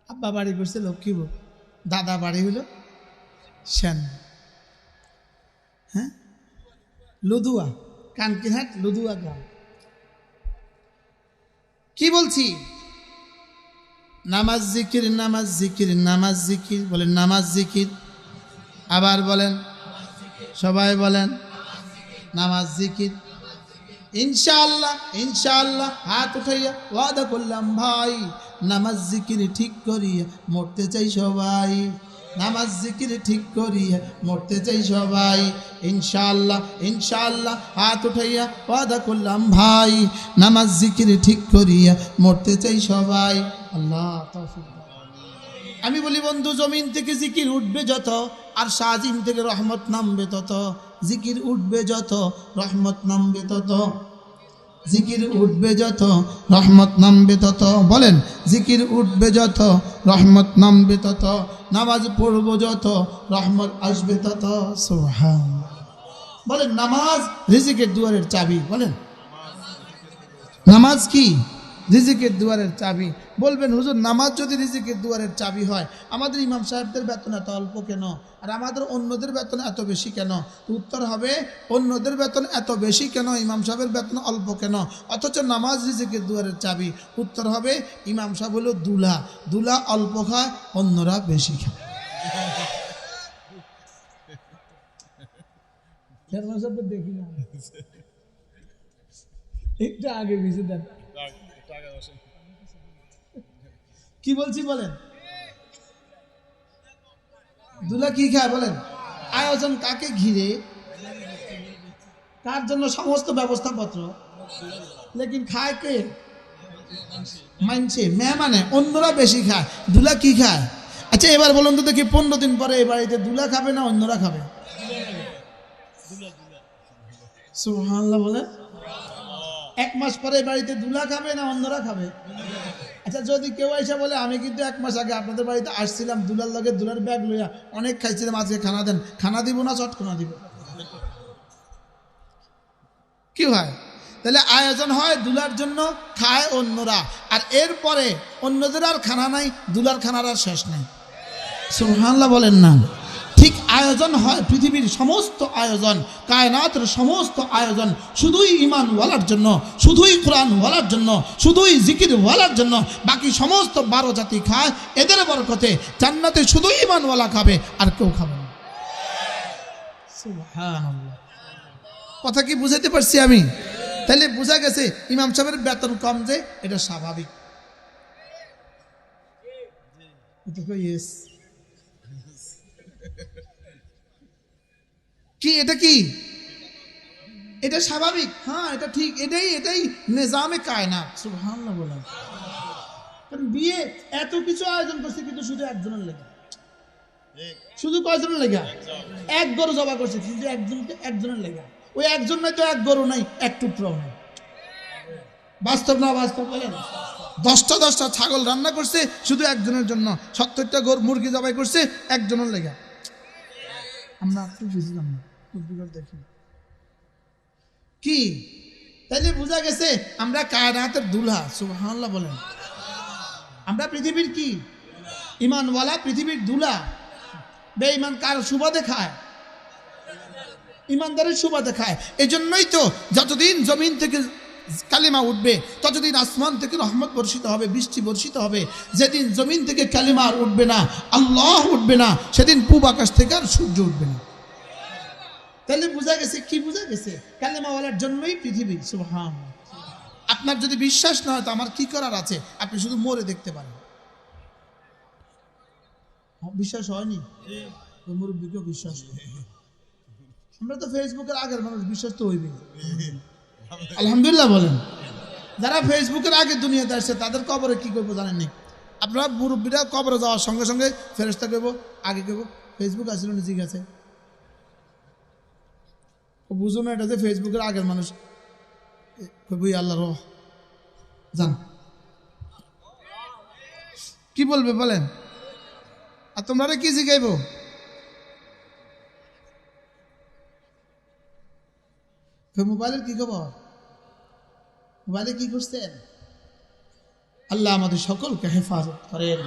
আব্বা বাড়ি করছে লক্ষ্মীপুর, দাদা বাড়ি হলো শ্যামবাগ। হ্যাঁ, লুদুয়া, কানকিরহাট লুদুয়া গ্রাম। কি বলছি? নামাজ জিকির, নামাজ জিকির, নামাজ জিকির, বলেন নামাজ জিকির। আবার বলেন, সবাই বলেন নামাজ জিকির। ইনশাআল্লাহ, ইনশাআল্লাহ হাত উঠাইয়া ওয়াদা করলাম ভাই, নামাজ জিকির ঠিক করিয়া মরতে চাই সবাই। নামাজ জিকির ঠিক করিয়া মরতে চাই সবাই। ইনশাআল্লাহ, ইনশাআল্লাহ হাত উঠাইয়া ওয়াদা করলাম ভাই, নামাজ জিকির ঠিক করিয়া মরতে চাই সবাই। আল্লাহ তাওফিক। আমি বলি বন্ধু, জমিন থেকে জিকির উঠবে যত, আর শাহজিম থেকে রহমত নামবে তত। জিকির উঠবে যত, রহমত নামবে তত। জিকির উঠবে যত, রহমত নামবে তত। বলেন, জিকির উঠবে যত, রহমত নামবে তত। নামাজ পড়বো যত, রহমত আসবে তত। সুবহানাল্লাহ। বলেন, নামাজ রিজিকের দুয়ারের চাবি। বলেন, নামাজ কি? রিজিকের দুয়ারের চাবি। বলবেন হুজুর, নামাজ যদি রিজিকের দুয়ারের চাবি হয়, আমাদের ইমাম সাহেবদের বেতন এত অল্প কেন, আর আমাদের অন্যদের বেতন এত বেশি কেন? উত্তর হবে, অন্যদের বেতন এত বেশি কেন, ইমাম সাহেবের বেতন অল্প কেন, অথচ নামাজ রিজিকের দুয়ারের চাবি? উত্তর হবে, ইমাম সাহেব হলো দুলা, দুলা অল্প খায়, অন্যরা বেশি খায়। দেখি না, একটু আগে বেশি দেন। কি বলছি বলেন? দুলা কি খায় বলেন? আয়োজন কাকে ঘিরে, কার জন্য সমস্ত ব্যবস্থাপত্র, লেকিন খায় কে? মানছে মেহমানে, অন্যরা বেশি খায়। দুলা কি খায়? আচ্ছা এবার বলুন তো দেখি, 15 দিন পরে এই বাড়িতে দুলা খাবে না অন্যরা খাবে? সুবহানাল্লাহ বলে। 1 মাস পরে বাড়িতে দুলা খাবে না অন্যরা খাবে? আচ্ছা যদি কেউ এসে বলে, আমি কিন্তু 1 মাস আগে আপনাদের বাড়িতে আসছিলাম, দুলার লগে দুলার ব্যাগ লইয়া অনেক খাইছিলাম, আজকে খানা দেন, খানা দিব না চটকনা দিব? কি হয়? তাহলে আয়োজন হয় দুলার জন্য, খায় অন্যরা, আর এরপরে অন্যদের আর খানা নাই, দুলার খানার আর শেষ নাই। সুবহানাল্লাহ বলেন না? ঠিক আয়োজন হয় পৃথিবীর সমস্ত আয়োজন, কায়নাতের সমস্ত আয়োজন শুধুই ঈমানওয়ালার জন্য, শুধুই কোরআন ওয়ালার জন্য, শুধুই জিকির ওয়ালার জন্য। বাকি সমস্ত 12 জাতি খায়, এদের বরকতে জান্নাতে শুধু ঈমানওয়ালা খাবে, আর কেউ খাবে না। সুবহানাল্লাহ। কথা কি বুঝাতে পারছি আমি? তাহলে বোঝা গেছে ইমাম সাহেবের বেতন কম, যে এটা স্বাভাবিক। কি এটা? কি এটা স্বাভাবিক? হ্যাঁ এটা ঠিক, এটাই নিজামে কায়নাত। সুবহানাল্লাহ বলেন। কারণ বিয়ে এত কিছু আয়োজন করছে, কিন্তু শুধু একজনের লেগে। শুধু কয়জনের লেগে? 1 গরু জবা করছে, কিন্তু একজনের লেগে। ওই একজন নাই তো 1 গরু নাই, 1 টুকরো নাই। বাস্তব না বাস্তব বলেন? 10টা ছাগল রান্না করছে শুধু একজনের জন্য, 70টা মুরগি জবাই করছে একজনের লেগে। আমরা একটু বুঝলাম না, দেখি কি? তাইলে বোঝা গেছে আমরা কায়নাতের দুলহা। সুবহানাল্লাহ বলেন। আমরা পৃথিবীর কি? ঈমানওয়ালা, পৃথিবীর দুলা। বেঈমান কার সুবাদে খায়? ঈমানদারের সুবাদে খায়। এই জন্যই তো যতদিন জমিন থেকে কালিমা উঠবে, ততদিন আসমান থেকে রহমত বর্ষিত হবে, বৃষ্টি বর্ষিত হবে। যেদিন জমিন থেকে কালিমা আর উঠবে না, আল্লাহ উঠবে না, সেদিন পূব আকাশ থেকে আর সূর্য উঠবে না। তাহলে বোঝা গেছে কি বোঝা গেছে? কালেমাওয়ালার জন্যই পৃথিবী। সুবহানাল্লাহ। আপনার যদি বিশ্বাস না হয় তো আমার কি করার আছে? আপনি শুধু মরে দেখতে পারেন। বিশ্বাস হয়নি? মুরব্বীকেও বিশ্বাস হয়। আমরা তো ফেসবুকের আগের মানুষ, বিশ্বাস তো হইবে। আলহামদুলিল্লাহ বলেন। যারা ফেসবুকের আগে দুনিয়াতে আসছে তাদের কবরে কি করবো জানেননি? আপনারা মুরব্বীরা কবরে যাওয়ার সঙ্গে সঙ্গে ফেরেশতা করবো, আগে করবো ফেসবুক আসছিল না, ঠিক আছে। বুঝো না এটা যে ফেসবুকের আগের মানুষ কবি আল্লাহ রহ জান কি বলবে বলেন? আর তোমরা কি শিখাইব? মোবাইলের কি খবর? মোবাইলে কি করছেন? আল্লাহ আমাদের সকলকে হেফাজত করেন।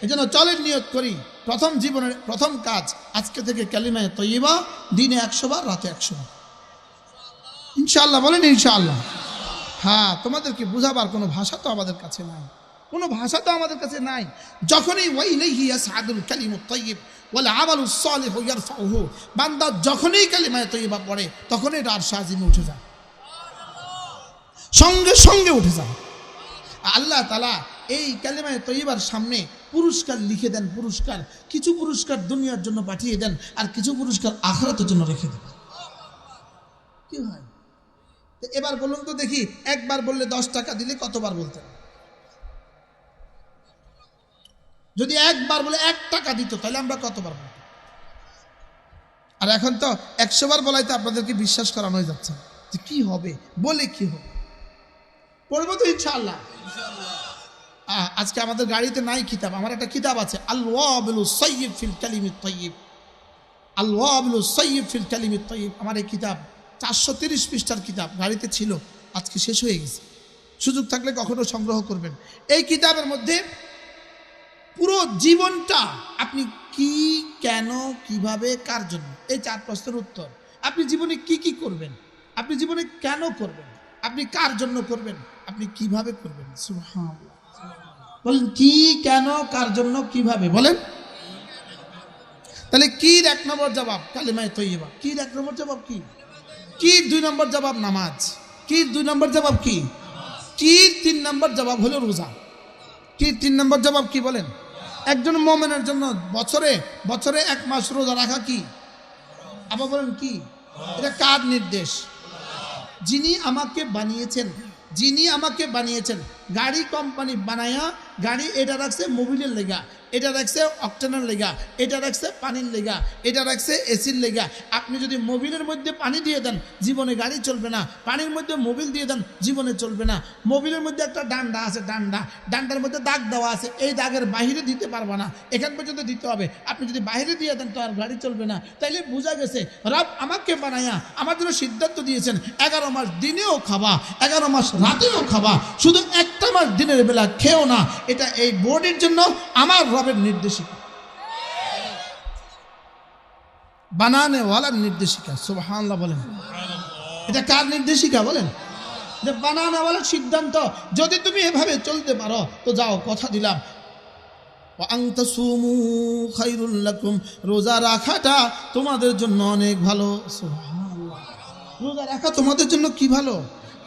এই জন্য চলেন নিয়ত করি, প্রথম জীবনের প্রথম কাজ আজকে থেকে কালিমায়ে তয়্যিবা, দিনে 100 বার, রাতে 100 বার, ইনশাআল্লাহ। বলেন ইনশাআল্লাহ। হ্যাঁ, তোমাদেরকে বুঝাবার কোনো ভাষা তো আমাদের কাছে নাই, কোনো ভাষা তো আমাদের কাছে নাই। যখনই ওয়াইলাইহি ইয়াসআদুল কালিমুত তাইয়্যিব ওয়াল আমালুস সালিহু ইয়ারফাউহু, বান্দা যখনই কালিমায়ে তয়্যিবা পড়ে তখনই তার আরশ আজিমে উঠে যায়, সঙ্গে সঙ্গে উঠে যায়। আল্লাহ তাআলা এই কালিমায়ে তয়্যিবার সামনে পুরস্কার লিখে দেন। পুরস্কার, কিছু পুরস্কার দুনিয়ার জন্য পাঠিয়ে দেন আর কিছু পুরস্কার আখিরাতের জন্য রেখে দেন। কি হয় এবার বলুন তো দেখি, একবার বললে 10 টাকা দিলে কতবার বলতেন? যদি একবার বলে 1 টাকা দিত তাহলে আমরা কতবার বলতাম? আর এখন তো 100 বার বলাইতে আপনাদেরকে বিশ্বাস করানো যাচ্ছে যে কি হবে, বলে কি হবে। পড়বো তো ইনশাআল্লাহ। আজকে আমাদের গাড়িতে নাই কিতাব, আমার একটা কিতাব আছে, আল ওয়াবিলুস সাইয়্যিব ফিল কালিমিত তাইয়্যিব। আল ওয়াবিলুস সাইয়্যিব ফিল কালিমিত তাইয়্যিব, আমার এই কিতাব 430 পৃষ্ঠার কিতাব, গাড়িতে ছিল, আজকে শেষ হয়ে গেছে। সুযোগ থাকলে কখনো সংগ্রহ করবেন। এই কিতাবের মধ্যে পুরো জীবনটা আপনি কি, কেন, কিভাবে, কার জন্য, এই 4 প্রশ্নের উত্তর। আপনি জীবনে কি কি করবেন, আপনি জীবনে কেন করবেন, আপনি কার জন্য করবেন, আপনি কিভাবে করবেন। সুবহানাল্লাহ। বলেন কি, কেন, কার জন্য, কিভাবে, বলেন। তাহলে কি 1 নম্বর জবাব? কালিমায়ে তয়্যিবা। কি 1 নম্বর জবাব? কি কি 2 নম্বর জবাব? নামাজ। কি 2 নম্বর জবাব? কি কি 3 নম্বর জবাব হলো রোজা। কি 3 নম্বর জবাব? কি বলেন? একজন মুমিনের জন্য বছরে 1 মাস রোজা রাখা কি? আবার বলেন কি? এটা কার নির্দেশ? যিনি আমাকে বানিয়েছেন, যিনি আমাকে বানিয়েছেন। গাড়ি কোম্পানি বানায়া গাড়ি এটা রাখছে মোবিলের লেগা, এটা রাখছে অকটেনের লেগা, এটা রাখছে পানির লেগা, এটা রাখছে এসির লেগা। আপনি যদি মোবিলের মধ্যে পানি দিয়ে দেন জীবনে গাড়ি চলবে না, পানির মধ্যে মোবিল দিয়ে দেন জীবনে চলবে না। মোবিলের মধ্যে একটা ডান্ডা আছে, ডান্ডার মধ্যে দাগ দেওয়া আছে, এই দাগের বাহিরে দিতে পারবে না, এখান পর্যন্ত দিতে হবে। আপনি যদি বাহিরে দিয়ে দেন তো আর গাড়ি চলবে না। তাইলে বোঝা গেছে রব আমাকে বানায়া আমার জন্য সিদ্ধান্ত দিয়েছেন 11 মাস দিনেও খাবা, 11 মাস রাতেও খাবা, শুধু একটা মাস দিনের বেলা খেও না। এটা এই বোর্ডের জন্য আমার রবের নির্দেশিকা, বানানে ওয়ালার নির্দেশিকা। সুবহানাল্লাহ বলেন। এটা কার নির্দেশিকা বলেন? যে বানানে ওয়ালার সিদ্ধান্ত। যদি তুমি এভাবে চলতে পারো তো যাও, কথা দিলাম। ওয়া আনতা সুমু খায়রুল লাকুম, রোজা রাখাটা তোমাদের জন্য অনেক ভালো। সুবহানাল্লাহ। রোজা রাখা তোমাদের জন্য কি ভালো?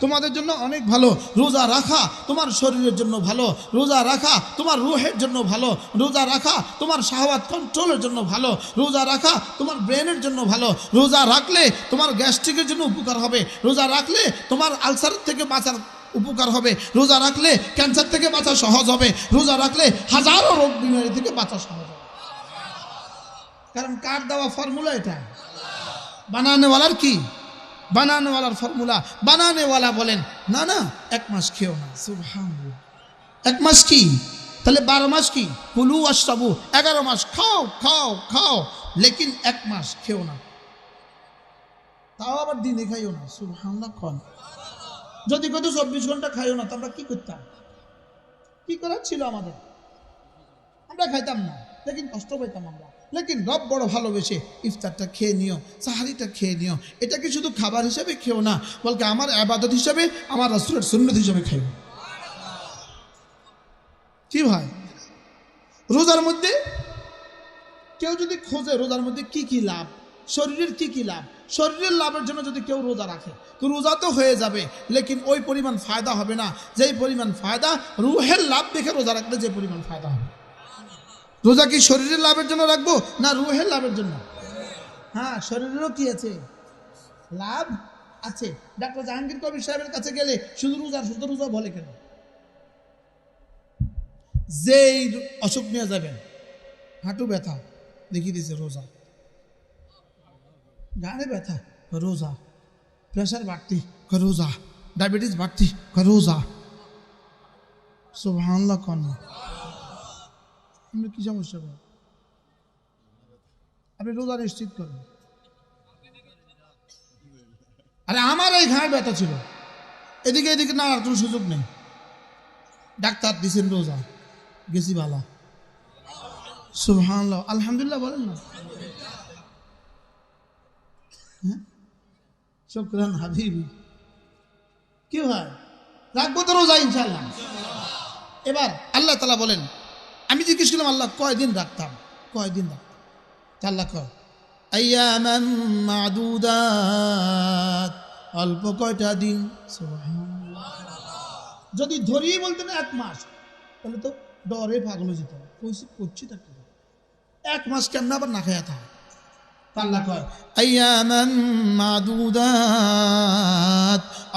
তোমাদের জন্য অনেক ভালো। রোজা রাখা তোমার শরীরের জন্য ভালো, রোজা রাখা তোমার রুহের জন্য ভালো, রোজা রাখা তোমার শাহওয়াত কন্ট্রোলের জন্য ভালো, রোজা রাখা তোমার ব্রেনের জন্য ভালো, রোজা রাখলে তোমার গ্যাস্ট্রিকের জন্য উপকার হবে, রোজা রাখলে তোমার আলসার থেকে বাঁচার উপকার হবে, রোজা রাখলে ক্যান্সার থেকে বাঁচা সহজ হবে, রোজা রাখলে হাজারো রোগ বিমারি থেকে বাঁচা সহজ হবে। কারণ কার দেওয়া ফর্মুলা এটা? বানানেওয়ালার কি? বানানেওয়ালার ফর্মুলা। বানানেওয়ালা বলেন না না 1 মাস খেও না। সুবহানাল্লাহ। 1 মাস কি? তাহলে 12 মাস কি? কুলু ওয়াশরাবু, 11 মাস খাও খাও খাও, লেকিন 1 মাস খেও না, তাও আবার দিনে খাইও না। সুবহানাল্লাহ। কোন যদি কত 24 ঘন্টা খাইও না, তো আমরা কি করতাম? কি করার ছিল আমাদের? আমরা খাইতাম না, লেকিন কষ্ট পাইতাম আমরা। লেকিন রব বড় ভালোবেসে ইফতারটা খেয়ে নিও, সাহারিটা খেয়ে নিও। এটাকে শুধু খাবার হিসাবে খেও না, বলকে আমার ইবাদত হিসাবে, আমার রাসূলের সুন্নাত হিসাবে খাইও। কি ভাই? রোজার মধ্যে কেউ যদি খোঁজে রোজার মধ্যে কি কি লাভ, শরীরের কি কি লাভ? শরীরের লাভের জন্য যদি কেউ রোজা রাখে তো রোজা তো হয়ে যাবে, লেকিন ওই পরিমাণ ফায়দা হবে না যেই পরিমাণ ফায়দা রুহের লাভ দেখে রোজা রাখলে যে পরিমাণ ফায়দা হবে। রোজা কি শরীরের লাভের জন্য রাখবো না রুহের লাভের জন্য? হ্যাঁ, শরীরেরও কি আছে? লাভ আছে। ডাক্তার জাহাঙ্গীর কবির সাহেবের কাছে গেলে শুধু রোজা বলে কেন? যেই অসুখ নিয়ে যাবেন, হাঁটু ব্যথা দেখিয়ে দিয়েছে রোজা, গানে ব্যথা রোজা, প্রেশার বাড়তি রোজা, ডায়াবেটিস বাড়তি রোজা। সুবহানাল্লাহ কোন কি সমস্যা? আপনি রোজা নিশ্চিত করেন। আরে আমার এই ঘাড় ব্যথা ছিল, এদিকে এদিকে না আর কোনো সুযোগ নেই, ডাক্তার দিছেন রোজা, গেছি ভালো। সুবহানাল্লাহ, আলহামদুলিল্লাহ বলেন না? শুকরান হাবিবি। কি হয়? রাখবো তো রোজা ইনশাআল্লাহ। এবার আল্লাহ তাআলা বলেন, আমি জিজ্ঞেস করলাম আল্লাহ কয়দিন রাখতাম, কয়দিন রাখতাম? আল্লাহ কয় আইয়ামান মাদুদাত, অল্প কয়টা দিন। সুবহানাল্লাহ। যদি ধরিয়ে বলতেন 1 মাস তাহলে তো ডরে পাগল যেত, করছি থাকতে 1 মাস কেমন আবার না খায়া থাকে। আল্লাহ কয় আইয়ামান মাদুদাত,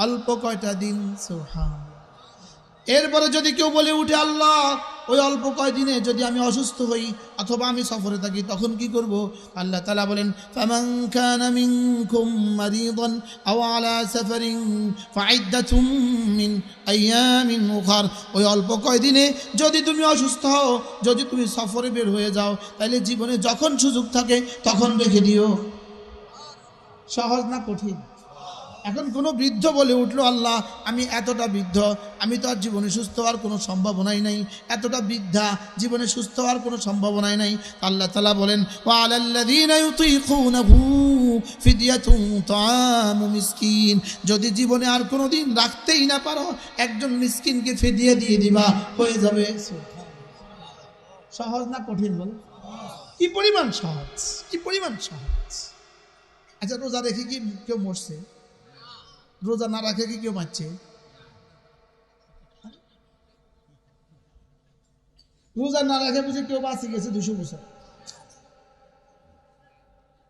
অল্প কয়টা দিন। সুবহানাল্লাহ। এরপরে যদি কেউ বলে উঠে আল্লাহ ওই অল্প কয়দিনে যদি আমি অসুস্থ হই অথবা আমি সফরে থাকি তখন কি করব? আল্লাহ তাআলা বলেন ফামান কানা মিনকুম মারিদান আও আলা সাফারিন ফাইদ্দাতুম মিন আইয়ামিন উখার, ওই অল্প কয়দিনে যদি তুমি অসুস্থ হও, যদি তুমি সফরে বের হয়ে যাও, তাহলে জীবনে যখন সুযোগ থাকে তখন রেখে দিও। সহজ না কঠিন? এখন কোনো বৃদ্ধ বলে উঠলো আল্লাহ আমি এতটা বৃদ্ধ, আমি তো আর জীবনে সুস্থ হওয়ার কোনো সম্ভাবনাই নাই, এতটা বৃদ্ধা, জীবনে সুস্থ হওয়ার কোনো সম্ভাবনাই নাই। আল্লাহ তাআলা বলেন ওয়া আলাল্লাযীনা ইউতীকুনাহু ফিদিয়াতুন তাআমু মিসকিন, যদি জীবনে আর কোনো দিন রাখতেই না পারো একজন মিসকিনকে ফিদিয়া দিয়ে দিবা, হয়ে যাবে। সহজ না কঠিন? বল কি পরিমাণ সহজ, কি পরিমাণ সহজ। আচ্ছা, রোজা রেখে কি কেউ মরছে? রোজা না রাখে কি কেউ মারছে? রোজা না রাখে বুঝে কেউ বাঁচি গেছে 200 বছর,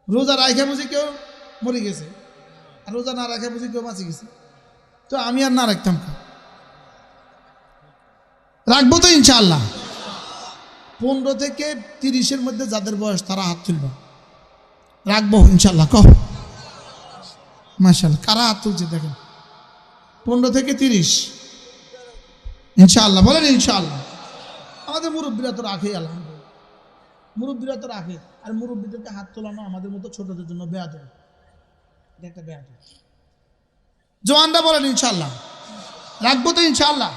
রোজা রাখে বুঝে কেউ মরে গেছে, আর রোজা না রাখে বুঝে কেউ বাঁচি গেছে। তো আমি আর না রাখতাম, রাখবো তো ইনশাআল্লাহ। 15 থেকে 30-এর মধ্যে যাদের বয়স তারা হাত তুলবে, রাখবো ইনশাআল্লাহ। কহ মাশাআল্লাহ, কারা হাত তুলছে দেখেন? 15 থেকে 30 ইনশাআল্লাহ বলেন ইনশাআল্লাহ। আমাদের মুরব্বীরা তো রাখে, আলহামদুলিল্লাহ মুরব্বীরা তো রাখে। আর মুরব্বীদেরকে হাত তোলানো আমাদের মতো ছোটদের জন্য বেয়াদব, এটা একটা বেয়াদব। জওয়ানরা বলেন ইনশাআল্লাহ, রাখবো তো ইনশাআল্লাহ।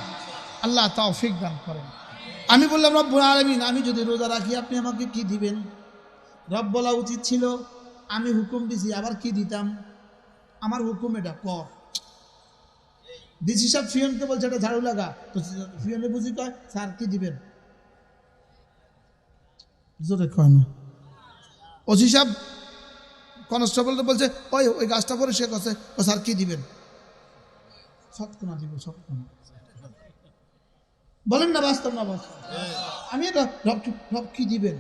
আল্লাহ তৌফিক দান করেন। আমি বললাম রব্বুল আলামিন আমি যদি রোজা রাখি আপনি আমাকে কি দিবেন? রব বলা উচিত ছিল আমি হুকুম দিছি, আবার কি দিতাম? আমার হুকুম এটা কর। ডিসি সাহেব ফিয়নকে বলছে এটা ঝাড়ু লাগা, তো ফিয়নে বুঝি কয় স্যার কি দিবেন? জোরে কয় না। ওসি সাহেব কনস্টেবলটা বলছে ওই গাছটা পরে সে কছে ও স্যার কি দিবেন? সৎকোনা দিব, সৎকোনা। বলেন না বাস্তব না বাস্তব? আমি এটা রব কি দিবেন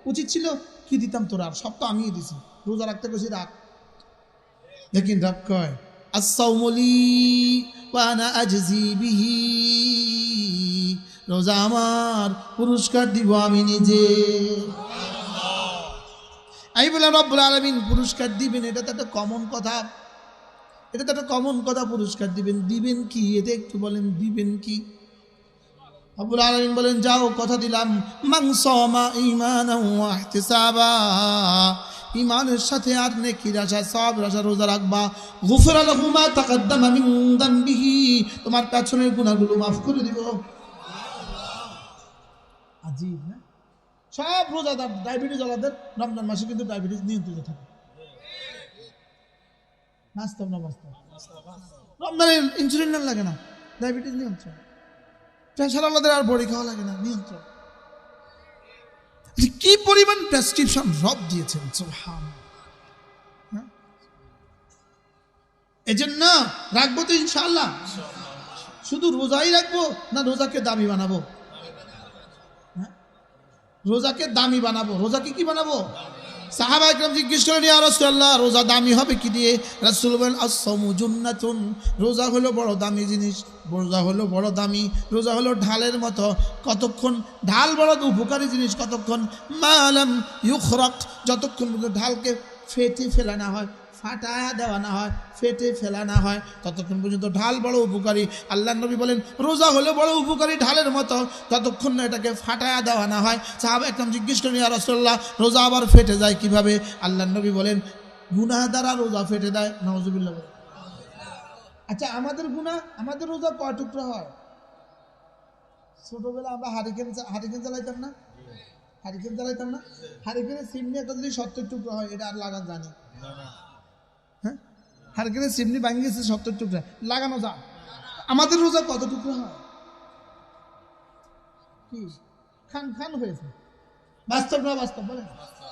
উচিত ছিল, কি দিতাম তোর? আর সব তো আমিই দিছি, রোজা রাখতে গেছি রাখ। लेकिन रब कहे अस्सौमु ली वा अना अजज़ी बिही, रोजा আমার পুরস্কার দিব আমি নিজে। আমি বললাম রব্বুল আলামিন পুরস্কার দিবেন, এটা তো একটা কমন কথা, এটা তো একটা কমন কথা। পুরস্কার দিবেন, দিবেন কি এটা একটু বলেন, দিবেন কি? রব্বুল আলামিন বলেন যাও কথা দিলাম মান সামা ঈমানান ওয়া ইহতিসাবা, ইমানের সাথে আর নেকির আশা, সওয়াবের আশা রোজা রাখবা। গুফিরা লাহু মা তাকাদ্দামা মিন যামবিহি, তোমার পেছনের গুনাহগুলো মাফ করে দিব। আজীব না? সব রোজাদার ডায়াবেটিস ওয়ালাদের রমজান মাসে কিন্তু ডায়াবেটিস নিয়ন্ত্রিত থাকে। বাস্তব না বাস্তব? রমজানে ইনসুলিন লাগে না, ডায়াবেটিস নিয়ন্ত্রণ। প্রেশার ওয়ালাদের আর বড়ি খাওয়া লাগে না, নিয়ন্ত্রণ। কি পরিমাণ প্রেসক্রিপশন রব দিয়েছেন, সুবহানাল্লাহ। এজন্য রাখবো তো ইনশাআল্লাহ। শুধু রোজাই রাখবো না রোজাকে দামি বানাবো? হ্যাঁ? রোজাকে দামি বানাবো। রোজাকে কি বানাবো? সাহাবা একরাম জিজ্ঞেস করেন, ইয়া রাসূলুল্লাহ, রোজা দামি হবে কি দিয়ে? রাসূল বলেন, আস-সাওমু জুন্নাতুন, রোজা হলো বড় দামি জিনিস। রোজা হলো বড় দামি, রোজা হলো ঢালের মতো। কতক্ষণ ঢাল বড় উপকারী জিনিস, কতক্ষণ মালাম ইউখরাক, যতক্ষণ পর্যন্ত ঢালকে ফেটে ফেলা না হয়, ফাটায়া দেওয়া না হয়, ফেটে ফেলা না হয়, ততক্ষণ পর্যন্ত ঢাল বড় উপকারী। আল্লাহর নবী বলেন রোজা হলো বড় উপকারী ঢালের মতো, ততক্ষণ না এটাকে ফাটায়া দেওয়া না হয়। সাহাবা একদম জিজ্ঞেস করেন, ইয়া রাসূলুল্লাহ, রোজা আবার ফেটে যায় কিভাবে? আল্লাহর নবী বলেন গুনাহ দ্বারা রোজা ফেটে যায়। নাউজুবিল্লাহ বলেন। আচ্ছা, আমাদের গুনাহ, আমাদের রোজা কয় টুকরা হয়? ছোটবেলা আমরা হারিকেন জ্বালাইতাম না? হারিকেনের চিমনি একটা যদি 70 টুকরা হয়, এটা আর লাগান জানি? হ্যাঁ, হারিকেনের চিমনি ভাঙে গেছে 70 টুকরা, লাগানো যায়? আমাদের রোজা কত টুকরা হয়? কি খান খান হয়েছে? বাস্তব না বাস্তব বলেন?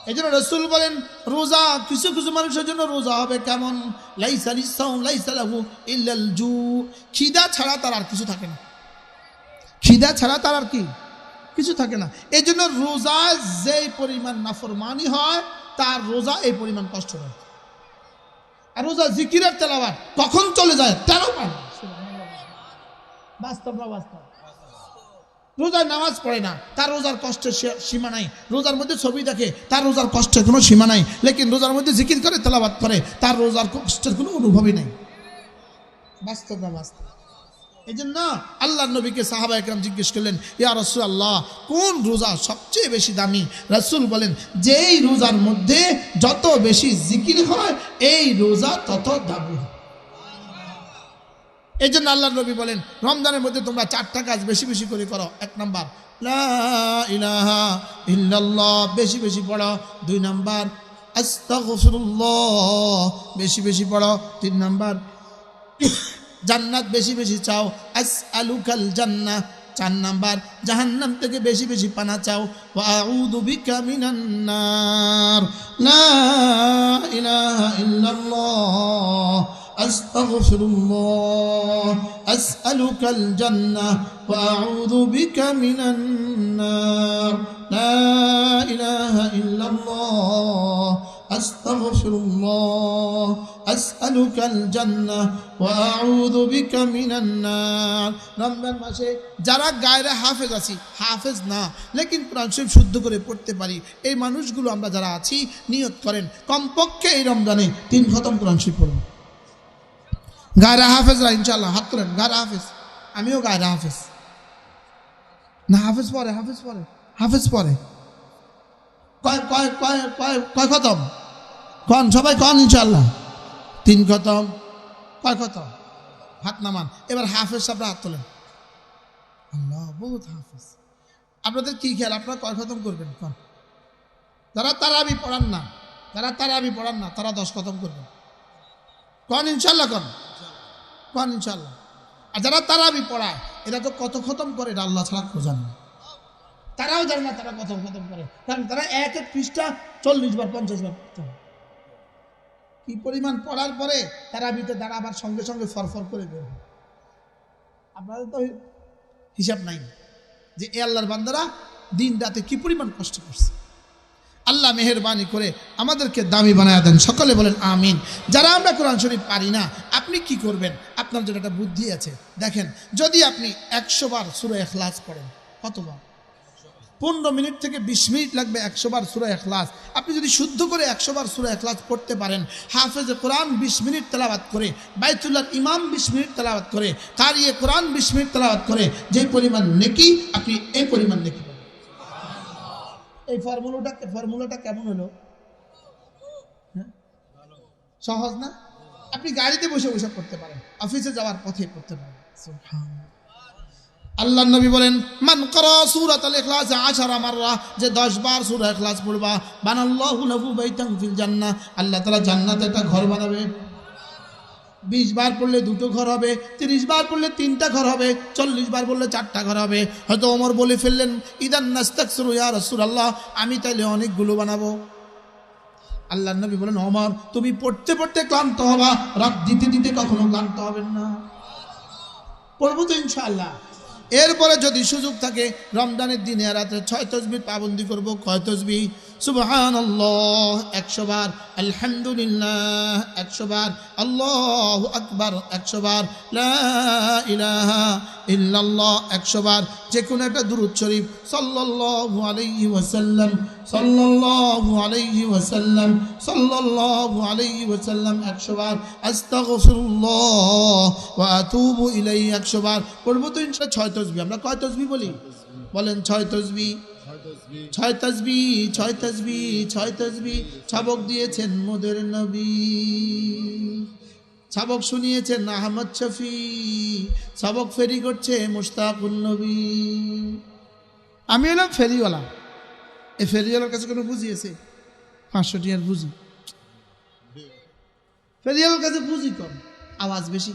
এই জন্য রাসূল বলেন রোজা কিছু কিছু মানুষের জন্য রোজা হবে কেমন? লাইসা লিস-সাওম লাইসা লাহু ইল্লাল জু, খিদা ছাড়া তার আর কিছু থাকে না। খিদা ছাড়া তার আর কি কিছু থাকে না। এই জন্য রোজা যেই পরিমাণ নাফরমানি হয়, তার রোজা এই পরিমাণ কষ্ট হয়। আর রোজা জিকিরের তেলাওয়াত কখন চলে যায় তারও পায় না। বাস্তব না বাস্তব? রোজায় নামাজ পড়ে না, তার রোজার কষ্টের সীমা নাই। রোজার মধ্যে ছবি দেখে, তার রোজার কষ্টের কোনো সীমা নাই। লেকিন রোজার মধ্যে জিকির করে, তেলাওয়াত করে, তার রোজার কষ্টের কোনো অনুভবই নাই। বাস্তব না বাস্তব? এই জন্য আল্লাহর নবীকে সাহাবা একরাম জিজ্ঞেস করলেন, ইয়া রাসূলুল্লাহ, কোন রোজা সবচেয়ে বেশি দামি? রাসূল বলেন, যেই রোজার মধ্যে যত বেশি জিকির হয়, এই রোজা তত দামি। এই জন্য আল্লাহর নবী বলেন, রমজানের মধ্যে তোমরা 4টা কাজ বেশি বেশি করে করো। 1 নাম্বার লা ইলাহা ইল্লাল্লাহ, বেশি বেশি পড়ো। 2 নাম্বার আস্তাগফিরুল্লাহ, বেশি বেশি পড়ো। 3 নাম্বার জান্নাত বেশি বেশি চাও, আসআলুকাল জান্নাহ। 4 নাম্বার জাহান্নাম থেকে বেশি বেশি পানা চাও, ওয়া আউযু বিকা মিনান নার। লা ইলাহা ইল্লাল্লাহ আস্তাগফিরুল্লাহ আসআলুকাল জান্নাহ ওয়া আউযু বিকা মিনান নার। লা ইলাহা ইল্লাল্লাহ আস্তাগফিরুল্লাহ আসআলুকাল জান্নাহ ওয়া আউযু বিকা মিনান নার। রমজান মাসে যারা গায়রে হাফেজ আছি, হাফেজ না লেকিন কোরআন শরীফ শুদ্ধ করে পড়তে পারি, এই মানুষগুলো আমরা যারা আছি, নিয়ত করেন কমপক্ষে এই রমজানে 3 খতম কোরআন শরীফ পড়ব। গায়রে হাফেজরা ইনশাআল্লাহ হাত তোলেন। গায়রে হাফেজ, আমিও গায়রে হাফেজ না। হাফেজ পড়ে, হাফেজ পড়ে, হাফেজ পড়ে। কয় খতম? কন সবাই কন ইনশাআল্লাহ। 3 খতম। কয় খতম? হাত নামান। এবার হাফেজ সাহেবরা হাত তোলেন। আল্লাহ, বহুত হাফেজ। আপনাদের কি খেয়াল, আপনারা কয় খতম করবেন? কন। যারা তারাবি পড়ান না, তারা 10 খতম করবেন। কন ইনশাআল্লাহ, কন ইনশাআল্লাহ। আর যারা তারাবি পড়ায়, এরা তো কত খতম করে এটা আল্লাহ ছাড়া কেউ জানে না। তারাও জানে না তারা কত খতম করে, কারণ তারা এক পৃষ্ঠা 40 বার 50 বার পড়তে হয়। কি পরিমাণ পড়ার পরে তারাবিতে তারা আবার সঙ্গে সঙ্গে ফরফর করে বের হয়। আপনাদের তো হিসাব নাই যে এ আল্লাহর বান্দারা দিন রাতে কি পরিমাণ কষ্ট করছে। আল্লাহ মেহেরবানি করে আমাদেরকে দামি বানায়া দেন। সকলে বলেন আমিন। যারা আমরা কোরআন শরীফ পারি না, আপনি কি করবেন? আপনার জন্য একটা বুদ্ধি আছে। দেখেন, যদি আপনি 100 বার সূরা ইখলাস পড়েন, কতবার? 15 মিনিট থেকে 20 মিনিট লাগবে 100 বার সূরা ইখলাস। আপনি যদি শুদ্ধ করে 100 বার সূরা ইখলাস পড়তে পারেন, হাফেজে কোরআন 20 মিনিট তেলাওয়াত করে, বাইতুল্লাহর ইমাম 20 মিনিট তেলাওয়াত করে, কারিয়ে কোরআন 20 মিনিট তেলাওয়াত করে, যে পরিমাণ নেকি, আপনি এই পরিমাণ নেকি পাবেন। এই ফর্মুলাটা কেমন হলো? হ্যাঁ, সহজ না? আপনি গাড়িতে বসে বসে করতে পারেন, অফিসে যাওয়ার পথে করতে পারেন। সুবহানাল্লাহ। আল্লাহর নবী বলেন, মান ক্বারা সূরাতাল ইখলাস 10 মাররা, যে 10 বার সূরা ইখলাস পড়বা, বানাল্লাহু লাহু বাইতান ফিল জান্নাহ, আল্লাহ তাআলা জান্নাতে একটা ঘর বানাবে। 20 বার পড়লে 2টো ঘর হবে, 30 বার পড়লে 3টা ঘর হবে, 40 বার পড়লে 4টা ঘর হবে। হয়তো ওমর বলে ফেললেন, ইদান নাস্তাকসিরু ইয়া রাসূলুল্লাহ, আমি তাইলে অনেকগুলো বানাবো। আল্লাহ নবী বলেন ওমর তুমি পড়তে পড়তে ক্লান্ত হবা, রাত দিতে দিতে কখনো ক্লান্ত হবেন না। পড়বো তো ইনশাআল্লাহ। এরপরে যদি সুযোগ থাকে রমজানের দিনে রাতে 6 তাসবিহ পাবন্দি করব। কয় তাসবিহ? সুবহানাল্লাহ 100 বার, আলহামদুলিল্লাহ 100 বার, আল্লাহু আকবার 100 বার, লা ইলাহা ইল্লাল্লাহ 100 বার, যে কোনো একটা দুরূদ শরীফ সাল্লাল্লাহু আলাইহি ওয়াসাল্লাম, সাল্লাল্লাহু আলাইহি ওয়াসাল্লাম, সাল্লাল্লাহু আলাইহি ওয়াসাল্লাম 100 বার, আস্তাগফিরুল্লাহ ওয়া আতুবু ইলাইহি 100 বার পড়বো তো ইনশাআল্লাহ। 6 তাসবিহ। আমরা কয় তাসবিহ বলি? বলেন 6 তাসবিহ। 6 তাসবিহ, 6 তাসবিহ, 6 তাসবিহ। ছাবক দিয়েছেন মোদের নবী, ছাবক শুনিয়েছেন আহমদ শফি, ছাবক ফেরি করছে মুশতাকুন নবী। আমি হলাম ফেরিওয়ালা। এই ফেরিওয়ালার কাছে কোনো বুঝিয়েছে 500 টাকার বুঝি? ফেরিওয়ালার কাছে বুঝি কম, আওয়াজ বেশি।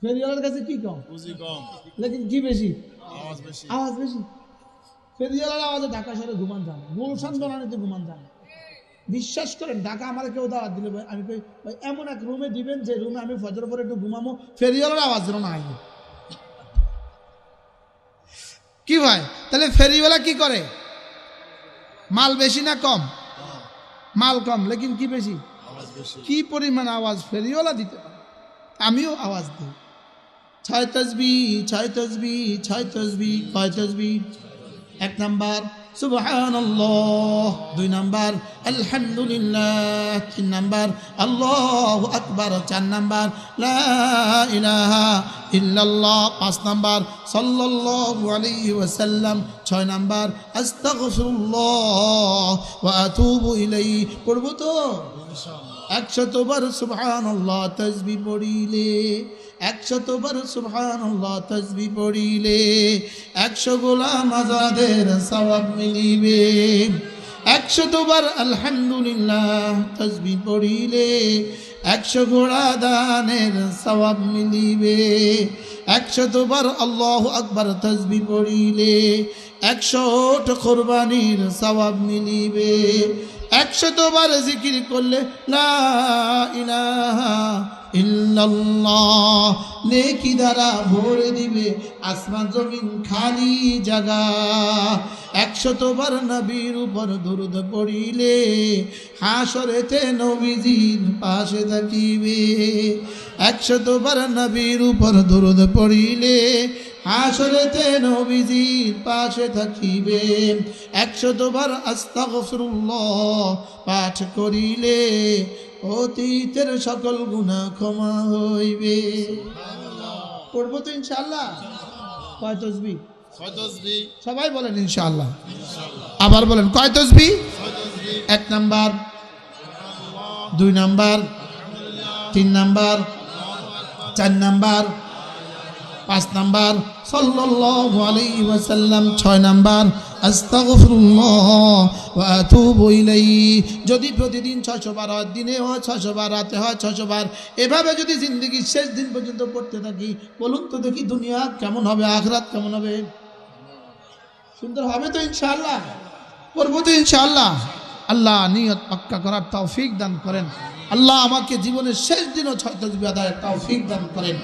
ফেরিওয়ালার কাছে কি কম? বুঝি কম, লেকিন কি বেশি? আওয়াজ বেশি। আওয়াজ বেশি। ফেরিওয়ালার আওয়াজে ঢাকা শহরে ঘুমান যান, গুলশান বনানীতে ঘুমান যান। বিশ্বাস করেন, ঢাকা আমার কেউ দাওয়াত দিলে আমি এমন এক রুমে দিবেন যে রুমে আমি ফজর পরে একটু ঘুমামো, ফেরিওয়ালার আওয়াজ যেন না আইবে। কি ভাই? তাহলে ফেরিওয়ালা কি করে? মাল বেশি না কম? মাল কম, লেকিন কি বেশি? কি পরিমাণ আওয়াজ ফেরিওয়ালা দিতে পারে, আমিও আওয়াজ দিই। 6 তাসবিহ, 6 তাসবিহ, 6 তাসবিহ। কয় তাসবিহ? 1 নাম্বার সুবহানাল্লাহ, 2 নাম্বার আলহামদুলিল্লাহ, 3 নাম্বার আল্লাহু আকবার, 4 নাম্বার লা ইলাহা ইল্লাল্লাহ, 5 নাম্বার সাল্লাল্লাহু আলাইহি ওয়াসাল্লাম, 6 নাম্বার আস্তাগফিরুল্লাহ ওয়া আতুবু ইলাইহি। পড়বো তো ইনশাআল্লাহ। 100 বার সুবহানাল্লাহ তাসবিহ পড়িলে, 100 বার সুবহানাল্লাহ তাসবিহ পড়িলে 100 গোলাম আজাদের সওয়াব মিলিবে। 100 বার আলহামদুলিল্লাহ তাসবিহ পড়িলে 100 ঘোড়া দানের সওয়াব মিলিবে। 100 বার আল্লাহু আকবার তাসবিহ পড়িলে 100 ওট কুরবানির সওয়াব মিলিবে। 100 বার জিকির করলে লা ইলাহা ইল্লাল্লাহ নেকি দ্বারা ভরে দিবে আসমান জমিন খালি জায়গা। 100 বার নবীর উপর দরুদ পড়িলে হাসরেতে নবীজির পাশে থাকিবে। 100 বার নবীর উপর দরুদ পড়িলে হাসরেতে নবীজির পাশে থাকিবে। 100 বার আস্তাগফিরুল্লাহ পাঠ করিলে অতীতের সকল গুনাহ ক্ষমা হইবে। পড়বো তো ইনশাআল্লাহ। কয় তাসবিহ? 6 তাসবিহ। সবাই বলেন ইনশাআল্লাহ। আবার বলেন কয় তাসবিহ? 6 তাসবিহ। 1 number, 2 number, 3 number, 4 number, 5 number সাল্লাল্লাহু আলাইহি ওয়াসাল্লাম, 6 নাম্বার আস্তাগফিরুল্লাহ ওয়া আতুবু ইলাইহি। যদি প্রতিদিন 600 বার হয়, দিনে হয় 600 বার, রাতে হয় 600 বার, এভাবে যদি জিন্দেগির শেষ দিন পর্যন্ত পড়তে থাকি, বলুন তো দেখি দুনিয়া কেমন হবে, আখিরাত কেমন হবে? সুন্দর হবে তো ইনশাআল্লাহ। করবো তো ইনশাআল্লাহ। আল্লাহ নিয়ত পাক্কা করার তৌফিক দান করেন। আল্লাহ আমাকে জীবনের শেষ দিনও 6 তাসবিহ আদায়ের তৌফিক দান করেন।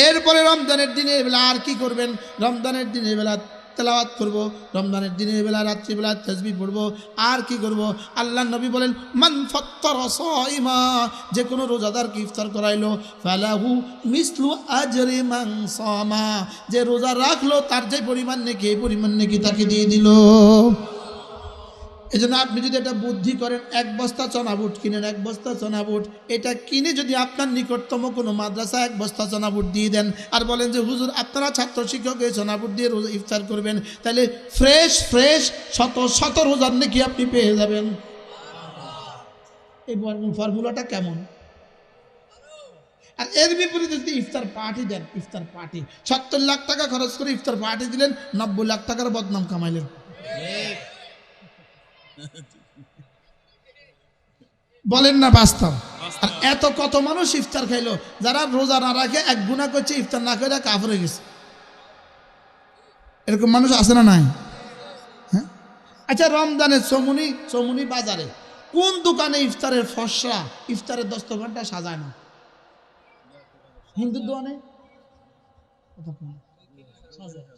এরপরে রমজানের দিনের বেলা আর কি করবেন? রমজানের দিনের বেলা তেলাওয়াত করব, রমজানের দিনের বেলা রাত্রিবেলা তাসবিহ পড়ব। আর কি করব? আল্লাহ নবী বলেন মান ফাত্তারা সাইমা, যে কোনো রোজাদারকে ইফতার করাইলো ফালাহু মিসলু আজরি মান সামা, যে রোজা রাখলো তার যে পরিমাণ নেকি এই পরিমাণ নেকি তাকে দিয়ে দিল। এই জন্য আপনি যদি এটা বুদ্ধি করেন, 1 বস্তা চনা বুট কিনেন, 1 বস্তা চনা বুট, এটা কিনে যদি আপনার নিকটতম কোনো মাদ্রাসা 1 বস্তা চনা বুট দিয়ে দেন আর বলেন যে হুজুর আপনারা ছাত্র শিক্ষক এই চনা বুট দিয়ে রোজা ইফতার করবেন, তাহলে ফ্রেশ শত শত রোজার নেকি আপনি পেয়ে যাবেন। এই ফর্মুলাটা কেমন? আর এর বিপরীতে যদি ইফতার পার্টি দেন, ইফতার পার্টি 70 লাখ টাকা খরচ করে ইফতার পার্টি দিলেন, 90 লাখ টাকার বদনাম কামাইলেন। বলেন না বাস্তব? আর এত কত মানুষ ইফতার খাইলো, যারা রোজা না রাখে 1 গুনাহ করছে, ইফতার না করে কাফের হয়ে গেছে। এরকম মানুষ আছে না নাই? হ্যাঁ, আচ্ছা, রমজানের চমুনি বাজারে কোন দোকানে ইফতারের ফসরা, ইফতারের দস্তরখানটা সাজায় না? হিন্দুর দোকানে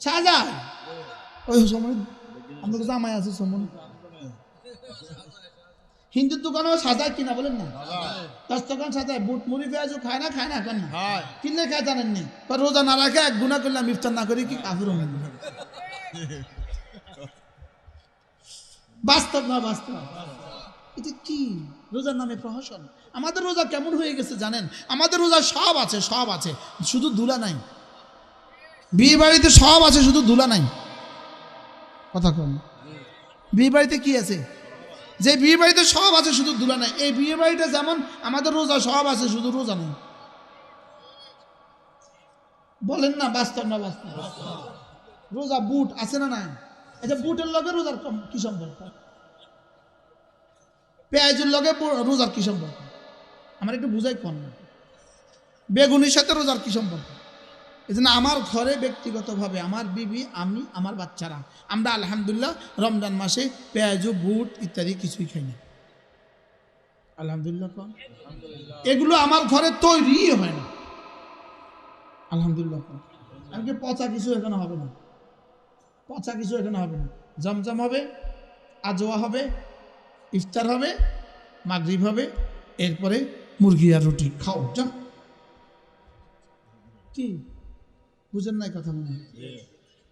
সাজায়। ওই চমুনি আমাদের জামাই আছে চমুনি, হিন্দুর দোকানেও সাজায় কিনা বলেন না? দস্তরখান সাজায়, বুট মুড়ি পেঁয়াজও খায় না এখন না, কিনলে খায় জানেন নি? রোজা না রাখে এক গুনাহ করলাম, ইফতার না করি কি কাফির হবেন? বাস্তব না বাস্তব? এটা কি রোজার নামে প্রহসন? আমাদের রোজা কেমন হয়ে গেছে জানেন? আমাদের রোজা সব আছে, শুধু দুলা নাই। বিয়ে বাড়িতে সব আছে, শুধু দুলা নাই। কথা কন, বিয়ে বাড়িতে কি আছে? যে বিয়ে বাড়িতে সব আছে শুধু দুলা নাই, এই বিয়ে বাড়িতে যেমন আমাদের রোজা সব আছে, শুধু রোজা নাই। বলেন না বাস্তব না বাস্তব? রোজা বুট আছে না নাই? আচ্ছা, বুটের লগে রোজার কি সম্পর্ক? পেঁয়াজের লগে রোজার কি সম্পর্ক? আমার একটু বুঝাই কর না। বেগুনির সাথে রোজার কি সম্পর্ক? এই জন্য আমার ঘরে ব্যক্তিগতভাবে আমার বিবি, আমি, আমার বাচ্চারা, আমরা আলহামদুলিল্লাহ রমজান মাসে পেঁয়াজ, বুট ইত্যাদি কিছুই খাই না। আলহামদুলিল্লাহ। এগুলো আমার ঘরে তৈরি হয় না। আলহামদুলিল্লাহ। আমাকে পচা কিছু এখানে হবে না, পচা কিছু এখানে হবে না। জমজম হবে, আজওয়া হবে, ইফতার হবে, মাগরিব হবে, এরপরে মুরগি আর রুটি খাও। যান, কি বুঝেন নাই কথা? মনে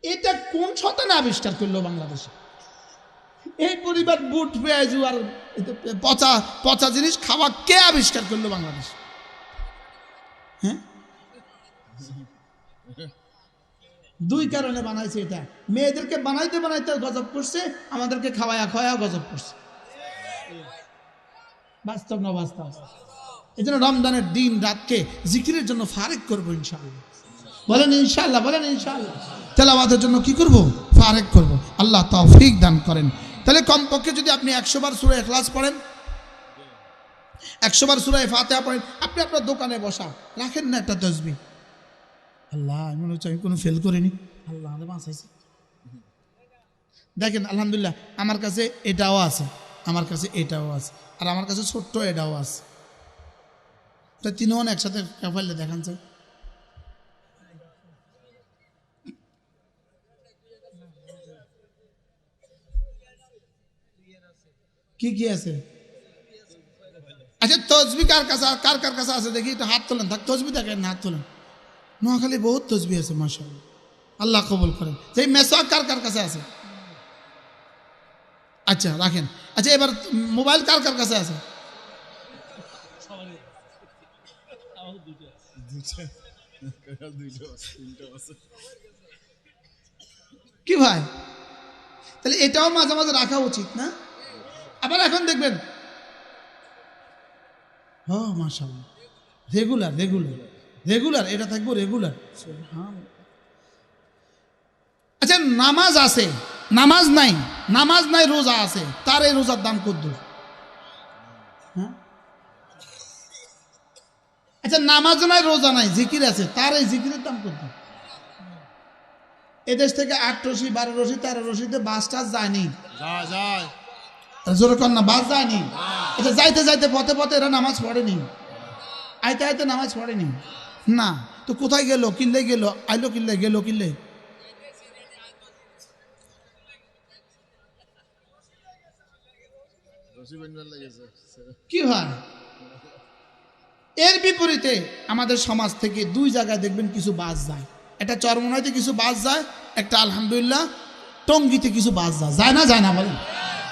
এটা কোন শতানে আবিষ্কার করলো বাংলাদেশে? এই পরিবার বুট পেঁয়াজ আর পচা পচা জিনিস খাওয়া কে আবিষ্কার করলো বাংলাদেশে? হ্যাঁ, দুই কারণে বানাইছে এটা। মেয়েদেরকে বানাইতে গজব করছে, আমাদেরকে খাওয়ায়া গজব করছে। বাস্তব না বাস্তব? এই জন্য রমজানের দিন রাতকে জিকিরের জন্য ফারেক করবো ইনশাআল্লাহ। বলেন ইনশাআল্লাহ, বলেন ইনশাআল্লাহ। তেলাওয়াতের জন্য কি করব? ফারেক করব। আল্লাহ তৌফিক দান করেন। তাহলে কমপক্ষে যদি আপনি 100 বার সূরা ইখলাস পড়েন, 100 বার সূরা ফাতিহা পড়েন, আপনি আপনার দোকানে বসা রাখেন না একটা তাসবিহ। আল্লাহ, মনে হচ্ছে আমি কোনো ফেল করিনি, আল্লাহ আমাদের বাঁচাইছে। দেখেন আলহামদুলিল্লাহ, আমার কাছে এটাও আছে, আমার কাছে এটাও আছে, আর আমার কাছে ছোট্ট এটাও আছে। তা তিনজন একসাথে ফেললে দেখান চাই। কি কি আছে? আচ্ছা, তসবি কার কাছে আছে দেখি, একটু হাত তোলেন। থাক, তসবি দেখেন, হাত তোলেন। নোয়াখালী বহুত তসবি আছে, মাশাআল্লাহ, আল্লাহ কবুল করেন। সেই মেসওয়াক কার কাছে আছে? আচ্ছা রাখেন। আচ্ছা, এবার মোবাইল কার কাছে আছে? কি ভাই, তাহলে এটাও মাঝে মাঝে রাখা উচিত না? আবার এখন দেখবেন, মাশাআল্লাহ, রেগুলার এটা থাকবো, রেগুলার। আচ্ছা, নামাজ আছে, নামাজ নাই, রোজা আছে, তার এই রোজার দাম কত? হ্যাঁ, আচ্ছা, নামাজ নাই, রোজা নাই, জিকির আছে, তার এই জিকিরের দাম কত? এদেশ থেকে 8 রশি 12 রশি 13 রশিতে বাস টাস যায়নি, জোরে কর না, বাস যায়নি। আচ্ছা, যাইতে পথে এরা নামাজ পড়েনি, আইতে নামাজ পড়েনি না, তো কোথায় গেল? কিনলে গেল, আইলো কিনলে, গেল কিনলে। কি হয়? এর বিপরীতে আমাদের সমাজ থেকে 2 জায়গায় দেখবেন কিছু বাস যায়। একটা চরমনাইতে কিছু বাস যায়, একটা আলহামদুলিল্লাহ টঙ্গিতে কিছু বাস যায় না বলেন?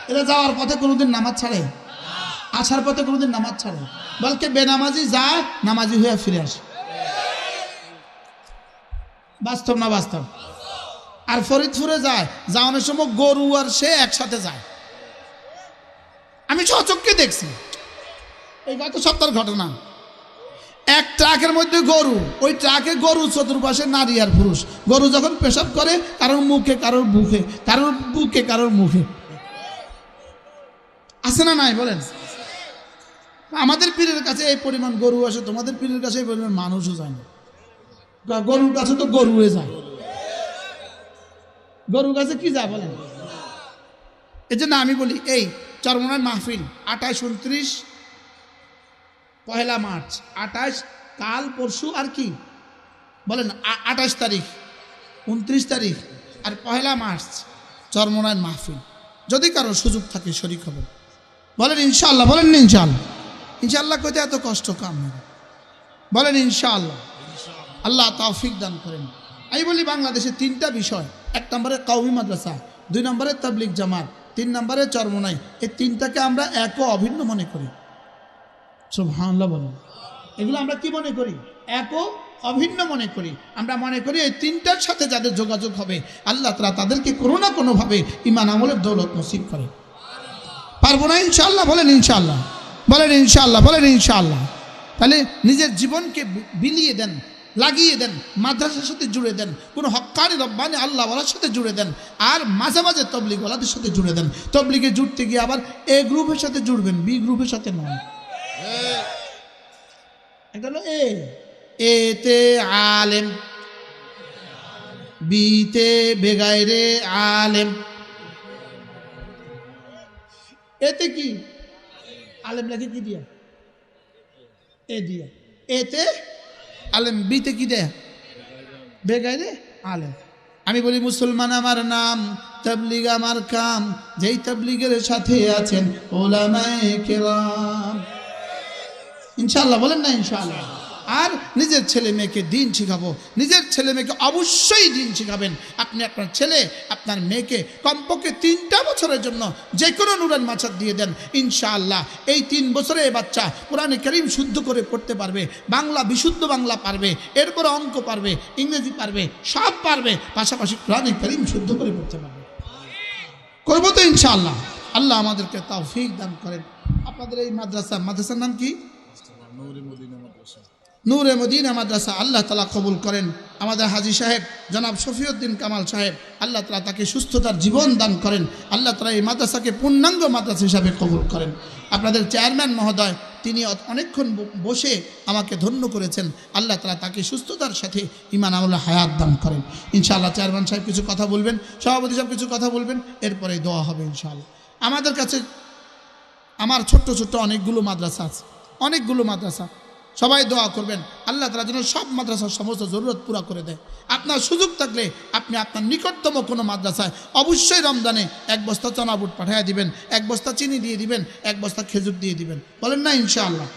এরা যাওয়ার পথে কোনোদিন নামাজ ছাড়ে, আসার পথে কোনোদিন নামাজ ছাড়ে, বলকে বেনামাজি যায়, নামাজি হয়ে ফিরে আসে। বাস্তব না বাস্তব? আর ফরিদপুরে যায়, যাওয়ানোর সময় গরু আর সে একসাথে যায়। আমি সচক্ষে দেখছি, এই গত সপ্তাহের ঘটনা। এক ট্রাকের মধ্যে গরু, ওই ট্রাকে গরু, চতুর্পাশে নারী আর পুরুষ। গরু যখন পেশাব করে, কারোর মুখে, কারোর বুকে, কারোর বুকে, কারোর মুখে। আছে না নাই বলেন? আমাদের পীরের কাছে এই পরিমাণ গরু আসে, তোমাদের পীরের কাছে এই পরিমাণ মানুষও যায় না। গরুর কাছে তো গরুয়ে যায়, গরুর কাছে কি যায় বলেন? এই জন্য আমি বলি এই চরমনার মাহফিল 28, 29, 1 মার্চ, 28 কাল পরশু আর কি বলেন, 28 তারিখ, 29 তারিখ আর 1 মার্চ চরমনার মাহফিল। যদি কারো সুযোগ থাকে শরীক হবেন, বলেন ইনশাআল্লাহ, বলেন না ইনশাআল্লাহ। ইনশাআল্লাহ কইতে এত কষ্ট কাম না, বলেন ইনশাআল্লাহ। আল্লাহ তৌফিক দান করেন। আমি বলি বাংলাদেশে 3টা বিষয়, 1 নম্বরে কওমি মাদ্রাসা, 2 নম্বরে তাবলিগ জামাত, 3 নম্বরে চরমনাই। এই 3টাকে আমরা এক ও অভিন্ন মনে করি। সুবহানাল্লাহ বলেন। এগুলো আমরা কি মনে করি? এক ও অভিন্ন মনে করি। আমরা মনে করি এই 3টার সাথে যাদের যোগাযোগ হবে আল্লাহ তাআলা তাদেরকে কোনো না কোনোভাবে ঈমান আমলের দৌলত নসিব করে। পারবো না ইনশাআল্লাহ, বলেন ইনশাআল্লাহ, বলেন ইনশাআল্লাহ, বলেন ইনশাআল্লাহ। তাহলে নিজের জীবনকে বিলিয়ে দেন, লাগিয়ে দেন, মাদ্রাসার সাথে জুড়ে দেন, কোনো হক্কানি রব্বানি আল্লাহওয়ালার সাথে জুড়ে দেন, আর মাঝে মাঝে তবলিগওয়ালাদের সাথে জুড়ে দেন। তবলিগে জুড়তে গিয়ে আবার এ গ্রুপের সাথে জুড়বেন, বি গ্রুপের সাথে নয়। একটা হলো এতে আলেম, বিতে বেগাইরে আলেম। এতে কি আলেম লাগে কি দিয়া? এ দিয়া। এতে আলেম, বিতে কি দেয়া? বেগাইরে আলেম। আমি বলি মুসলমান আমার নাম, তাবলিগ আমার কাম, যেই তাবলিগের সাথে আছেন উলামায়ে কেরাম। ইনশাআল্লাহ, বলেন না ইনশাআল্লাহ। আর নিজের ছেলে মেয়েকে দিন শিখাবো, নিজের ছেলে মেয়েকে অবশ্যই দিন শিখাবেন। আপনি আপনার ছেলে আপনার মেয়েকে কমপক্ষে 3টা বছরের জন্য যে কোনো নুরান মাসাদ দিয়ে দেন, ইনশাআল্লাহ এই 3 বছরে এই বাচ্চা কোরআনে কারীম শুদ্ধ করে পড়তে পারবে, বাংলা বিশুদ্ধ বাংলা পারবে, এরপরে অঙ্ক পারবে, ইংরেজি পারবে, সব পারবে, পাশাপাশি কোরআনে কারীম শুদ্ধ করে পড়তে পারবে। করবো তো ইনশাআল্লাহ। আল্লাহ আমাদেরকে তৌফিক দান করেন। আপনাদের এই মাদ্রাসার নাম কি? নূরে মদিনা মাদ্রাসা। আল্লাহ তাআলা কবুল করেন। আমাদের হাজী সাহেব জনাব শফিউদ্দিন কামাল সাহেব, আল্লাহ তাআলা তাকে সুস্থতার জীবন দান করেন। আল্লাহ তাআলা এই মাদ্রাসাকে পূর্ণাঙ্গ মাদ্রাসা হিসাবে কবুল করেন। আপনাদের চেয়ারম্যান মহোদয়, তিনি অনেকক্ষণ বসে আমাকে ধন্য করেছেন। আল্লাহ তাআলা তাকে সুস্থতার সাথে ঈমান আমল হায়াত দান করেন। ইনশাআল্লাহ চেয়ারম্যান সাহেব কিছু কথা বলবেন, সভাপতি সাহেব কিছু কথা বলবেন, এরপরে দোয়া হবে ইনশাআল্লাহ। আমাদের কাছে আমার ছোট্ট ছোট্ট অনেকগুলো মাদ্রাসা আছে, অনেকগুলো মাদ্রাসা। সবাই দোয়া করবেন আল্লাহ তাআলা যেন সব মাদ্রাসার সমস্ত জরুরত পুরা করে দেয়। আপনার সুযোগ থাকলে আপনি আপনার নিকটতম কোনো মাদ্রাসায় অবশ্যই রমজানে 1 বস্তা চনা বুট পাঠিয়ে দিবেন, 1 বস্তা চিনি দিয়ে দিবেন, 1 বস্তা খেজুর দিয়ে দিবেন, বলেন না ইনশাআল্লাহ।